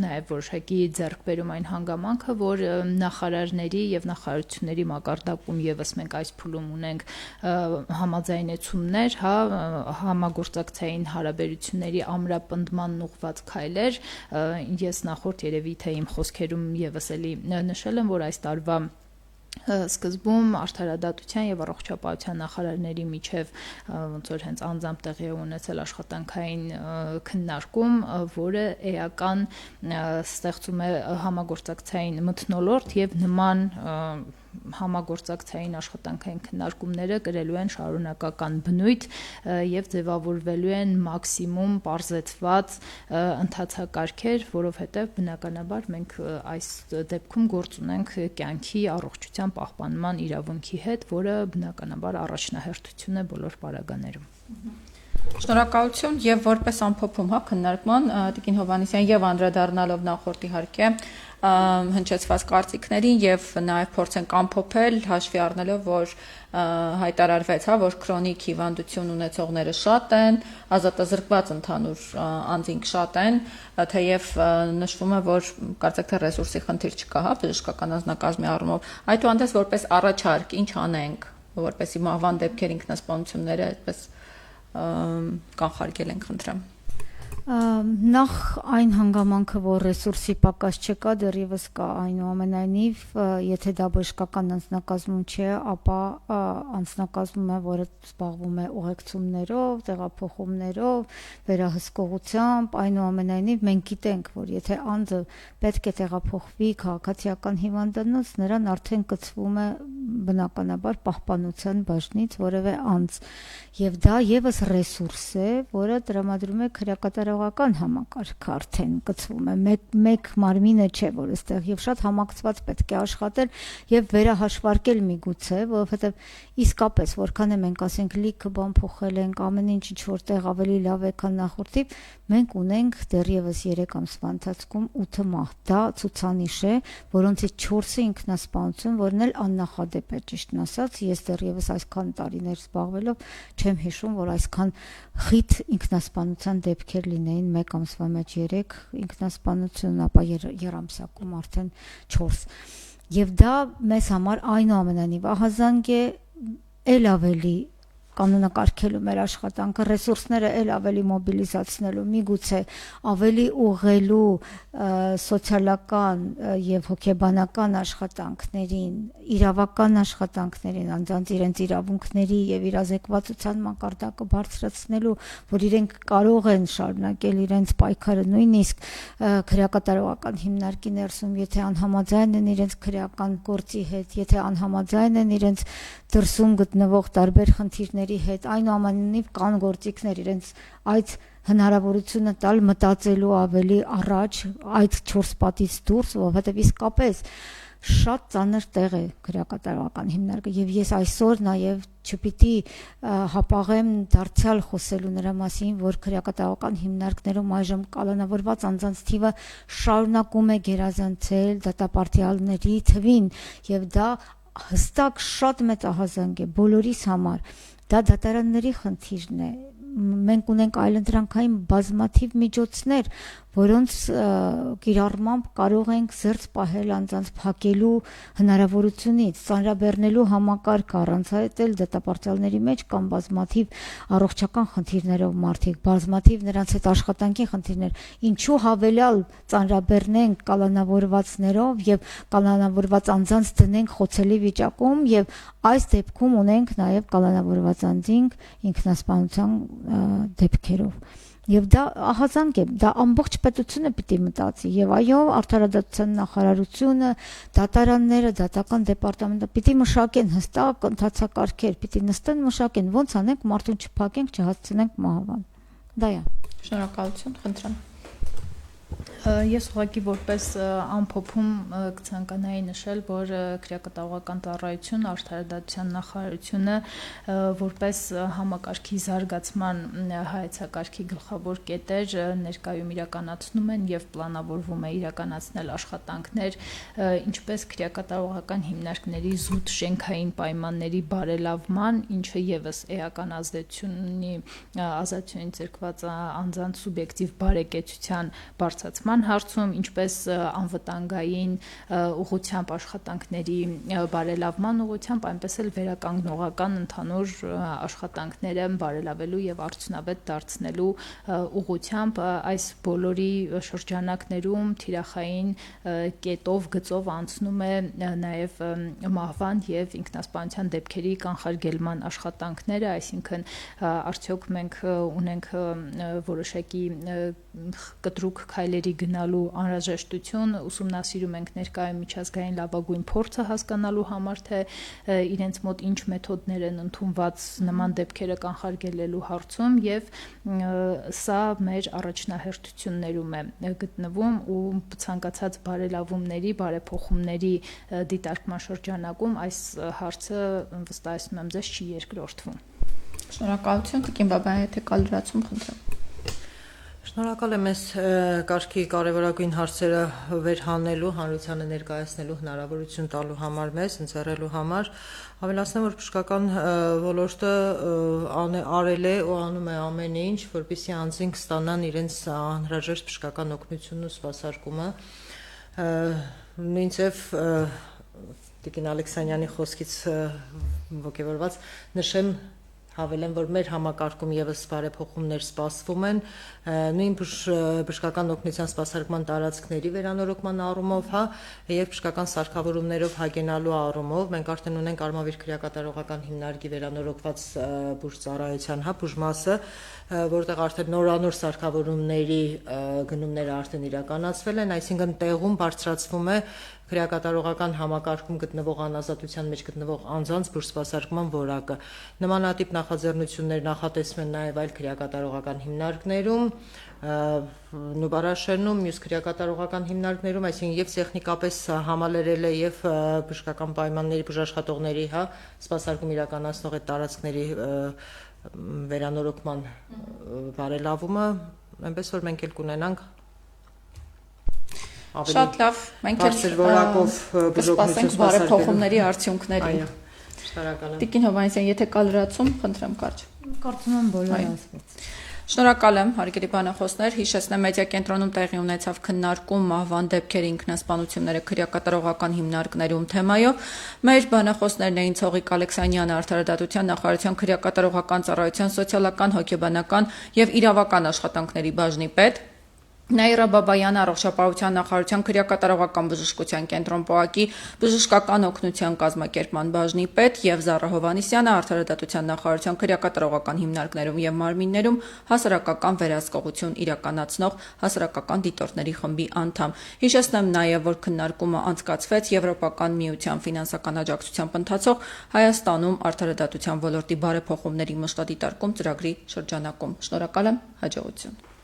նաև որոշակի ձեռքբերում այն հանգամանքը, որ նախարարների եւ նախարարությունների մակարդակում եւս մենք այս փուլում ունենք համաձայնեցումներ, համագործակցային հարաբերությունների ամրապնդման ուղղված քայլեր, ես նախորդ երևի թե իմ խոսքերում եւս էլի նշել եմ, որ այս տարվա սկզբում արդարադատության եւ առողջապահության նախարարների միջև ոնց որ հենց անձամբ տեղի ունեցել աշխատանքային քննարկում, որը էական ստեղծում է համագործակցային մթնոլորտ եւ նման համագործակցային աշխատանքային քննարկումները կրելու են շարունակական բնույթ եւ ձևավորվելու են մաքսիմում պարզեցված ընթացակարգեր, որովհետեւ բնականաբար մենք այս դեպքում գործ ունենք կյանքի առողջության պահպանման իրավունքի հետ, որը բնականաբար առաջնահերթություն է բոլոր պարագաներում։ Շնորհակալություն եւ որպես ամփոփում քննարկման Տիկին Հովհաննիսյան եւ անդրադառնալով նախորդ իհարկե հնչեցված կարծիքներին եւ նաեւ փորձենք ամփոփել հաշվի առնելով, որ հայտարարվեց, որ քրոնիկ հիվանդություն ունեցողները շատ են, ազատազրկված ընդհանուր անձինք շատ են, թեև նշվում է, որ կարծեք թե ռեսուրսի խնդիր չկա, բժշկական անձնակազմի առումով, այդուհանդերձ որպես առաջարկ ինչ անենք, որպեսզի մահվան դեպքեր ինքնասպանությունները այդպես կանխարգել ենք, խնդրեմ։ Նախ այն հանգամանքը, որ ռեսուրսի պակաս չկա, դեռևս կա, այնուամենայնիվ, եթե դա բժշկական անձնակազմում չէ, ապա անձնակազմում է, որը զբաղվում է ուղեկցումներով, տեղափոխումներով, վերահսկողությամբ, այնուամենայնիվ մենք գիտենք, որ եթե անձը պետք է տեղափոխվի քաղաքացիական հիվանդանոց, նրան արդեն կցվում է բնականաբար պահպանության բաժնից որևէ անձ, եւ դա եւս ռեսուրս է, որը տրամադրում է քրեակատարողական համակարգը, արդեն կցվում է մեկ մարմինը չէ, որ այստեղ եւ շատ համակցված պետք է աշխատել եւ վերահաշվարկել միգուցե, որովհետեւ իսկապես որքան է մենք ասենք լիքը բան փոխել ենք, ամեն ինչ ինչ որտեղ ավելի լավ է, քան նախորդիվ, մենք ունենք դեռևս 3 ամսվա ընթացքում 8 մահ, դա ցուցանիշ է, որոնցից 4-ը ինքնասպանություն, որն էլ աննախադեպ է է ճիշտն ասած, ես դեռևս այսքան տարիներ զբաղվելով չեմ հիշում, որ այսքան խիտ ինքնասպանության դեպքեր լինեին մեկ ամսվա մեջ 3 ինքնասպանություն, ապա երամսակում արդեն 4։ Եվ դա մեզ համար այնուամենայնիվ ահազանգ է, էլ ավելի կանոնակարգելու մեր աշխատանքը, ռեսուրսները էլ ավելի մոբիլիզացնելու, միգուցե ավելի ուղղելու սոցիալական եւ հոգեբանական աշխատանքներին, իրավական աշխատանքներին, անձանց իրենց իրավունքների եւ իրազեկվածության մակարդակը բարձրացնելու, որ իրենք կարող են շարունակել իրենց պայքարը նույնիսկ քրեակատարողական հիմնարկի ներսում, եթե անհամաձայն են իրենց քրեական գործի հետ, եթե անհամաձայն են իրենց դրսում գտնվող տարբեր խնդիրների հետ, այնուամենայնիվ կան գործիքներ իրենց այդ հնարավորությունը տալ մտածելու ավելի առաջ, այդ 4 պատից դուրս, որովհետև իսկապես շատ ծանր տեղ է քրեակատարողական հիմնարկը եւ ես այսօր նաեւ չպիտի հապաղեմ դարձյալ խոսելու նրա մասին, որ քրեակատարողական հիմնարկներում այժմ կալանավորված անձանց թիվը շարունակում է գերազանցել դատապարտյալների թվին եւ դա հստակ շատ մեծ ահազանգ է բոլորիս համար, դա դատարանների խնդիրն է, մենք ունենք այլընտրանքային բազմաթիվ միջոցներ, որոնց կիրառմամբ կարող ենք զերծ պահել անձանց փակելու հնարավորությունից, ծանրաբեռնելու համակարգ առանցահայտել դատապարտյալների մեջ կամ բազմաթիվ առողջական խնդիրներով մարդիկ, բազմաթիվ նրանց հետ աշխատանքի խնդիրներ, ինչու հավելյալ ծանրաբեռնենք կալանավորվածներով եւ կալանավորված անձանց դնենք խոցելի վիճակում եւ այս դեպքում ունենք նաեւ կալանավորված անձինք ինքնասպանության դեպքերով։ Եվ դա ահազանգ է, դա ամբողջ պետությունը պիտի մտածի եւ այո, արդարադատության նախարարությունը, դատարանները, դատական դեպարտամենտը պիտի մշակեն հստակ ընթացակարգեր, պիտի նստեն մշակեն, ոնց անենք մարդուն չփակենք, չհասցնենք մահվան։ Դա է։ Շնորհակալություն, խնդրեմ։ Ես ուղղակի որպես ամփոփում կցանկանայի նշել, որ քրեակատարողական ծառայություն, արդարադատության նախարարությունը որպես համակարգի զարգացման հայեցակարգի գլխավոր կետեր ներկայում իրականացնում են եւ պլանավորվում է իրականացնել աշխատանքներ, ինչպես քրեակատարողական հիմնարկների զուտ շենքային պայմանների բարելավման, ինչը եւս էական ազդեցություն ունի ազատությունից զրկված անձանց սուբյեկտիվ բարեկեցության բարձրացման հարցում, ինչպես անվտանգային ուղղությամբ աշխատանքների բարելավման ուղղությամբ, այնպես էլ վերականգնողական ընդհանուր աշխատանքները բարելավելու եւ արդյունավետ դարձնելու ուղղությամբ այս բոլորի շրջանակներում թիրախային կետով գծով անցնում է նաեւ մահվան եւ ինքնասպանության դեպքերի կանխարգելման աշխատանքները, այսինքն արդյոք մենք ունենք որոշակի կտրուկ քայլերի գնալու անհրաժեշտություն, ուսումնասիրում ենք ներկայում միջազգային լավագույն փորձը հասկանալու համար, թե իրենց մոտ ինչ մեթոդներ են ընդունված նման դեպքերը կանխարգելելու հարցում եւ սա մեր առաջնահերթություններում է գտնվում ու ցանկացած բարելավումների, բարեփոխումների դիտարկման շրջանակում այս հարցը վստահեցնում եմ ձեզ չի երկրորդվում։ Շնորհակալություն, Տիկին Բաբայան, եթե կա լրացում, խնդրեմ։ Շնորհակալ եմ այս կարգի կարևորագույն հարցերը վերհանելու, հանրությանը ներկայացնելու հնարավորություն տալու համար մեզ, ընձեռելու համար։ Ավելացնեմ, որ բժշկական ոլորտը արել է ու անում է ամեն ինչ, որպեսզի անձինք ստանան իրենց անհրաժեշտ բժշկական օգնությունն ու սպասարկումը։ Նույնիսկ Տիկին Ալեքսանյանի խոսքից ոգևորված նշեմ հավելեմ, որ մեր համակարգում եւս բարեփոխումներ սպասվում են, նույն բժշկական օգնության սպասարկման տարածքների վերանորոգման առումով, եւ բժշկական սարքավորումներով հագենալու առումով, մենք արդեն ունենք Արմավիր քրեակատարողական հիմնարկի վերանորոգված բուժծառայության, բուժմասը, որտեղ արդեն նորանոր սարքավորումների գնումները արդեն իրականացվել են, այսինքն տեղում բարձրացվում է քրեակատարողական համակարգում գտնվող անազատության մեջ գտնվող անձանց բուժսպասարկման որակը։ Նմանատիպ նախաձեռնություններ նախատեսվում են նաև այլ քրեակատարողական հիմնարկներում, Նուբարաշենում, մյուս քրեակատարողական հիմնարկներում, այսինքն եւ տեխնիկապես համալրել է եւ բժշկական պայմանների բուժաշխատողների, սպասարկում իրականացնող այդ տարածքների վերանորոգման բարելավումը, այնպես որ մենք էլ կունենանք Շատ լավ, մենք էլ որակով կսպասենք բարեփոխումների արդյունքներին։ Շնորհակալ եմ։ Տիկին Հովհաննիսյան, եթե կա լրացում, խնդրեմ կարճ։ Կարծում եմ բոլորը ասվեց։ Շնորհակալ եմ, հարգելի բանախոսներ, հիշեցնեմ մեդիա կենտրոնում տեղի ունեցավ քննարկում մահվան դեպքերի ինքնասպանությունները քրեակատարողական հիմնարկներում թեմայով։ Մեր բանախոսներն էին Ցողիկ Ալեքսանյանը, Արդարադատության նախարարության քրեակատարողական ծառայության սոցիալական, հոգեբանական եւ իրավական աշխատանքների բաժնի պետ, Նաիրա Բաբայանը, Առողջապահության նախարարության քրեակատարողական բժշկության կենտրոն ՊՕԱԿ-ի բժշկական օգնության կազմակերպման բաժնի պետ եւ Զառա Հովհաննիսյանը, Արդարադատության նախարարության քրեակատարողական հիմնարկներում եւ մարմիններում հասարակական վերահսկողություն իրականացնող հասարակական դիտորդների խմբի անդամ։ Հիշեցնեմ նաեւ, որ քննարկումը անցկացվեց Եվրոպական միության ֆինանսական աջակցությամբ ընթացող Հայաստանում արդարադատության ոլորտի բարեփոխումների մշտադիտարկում ծրագրի շրջանակում։ Շնորհակալ եմ, հաջողություն։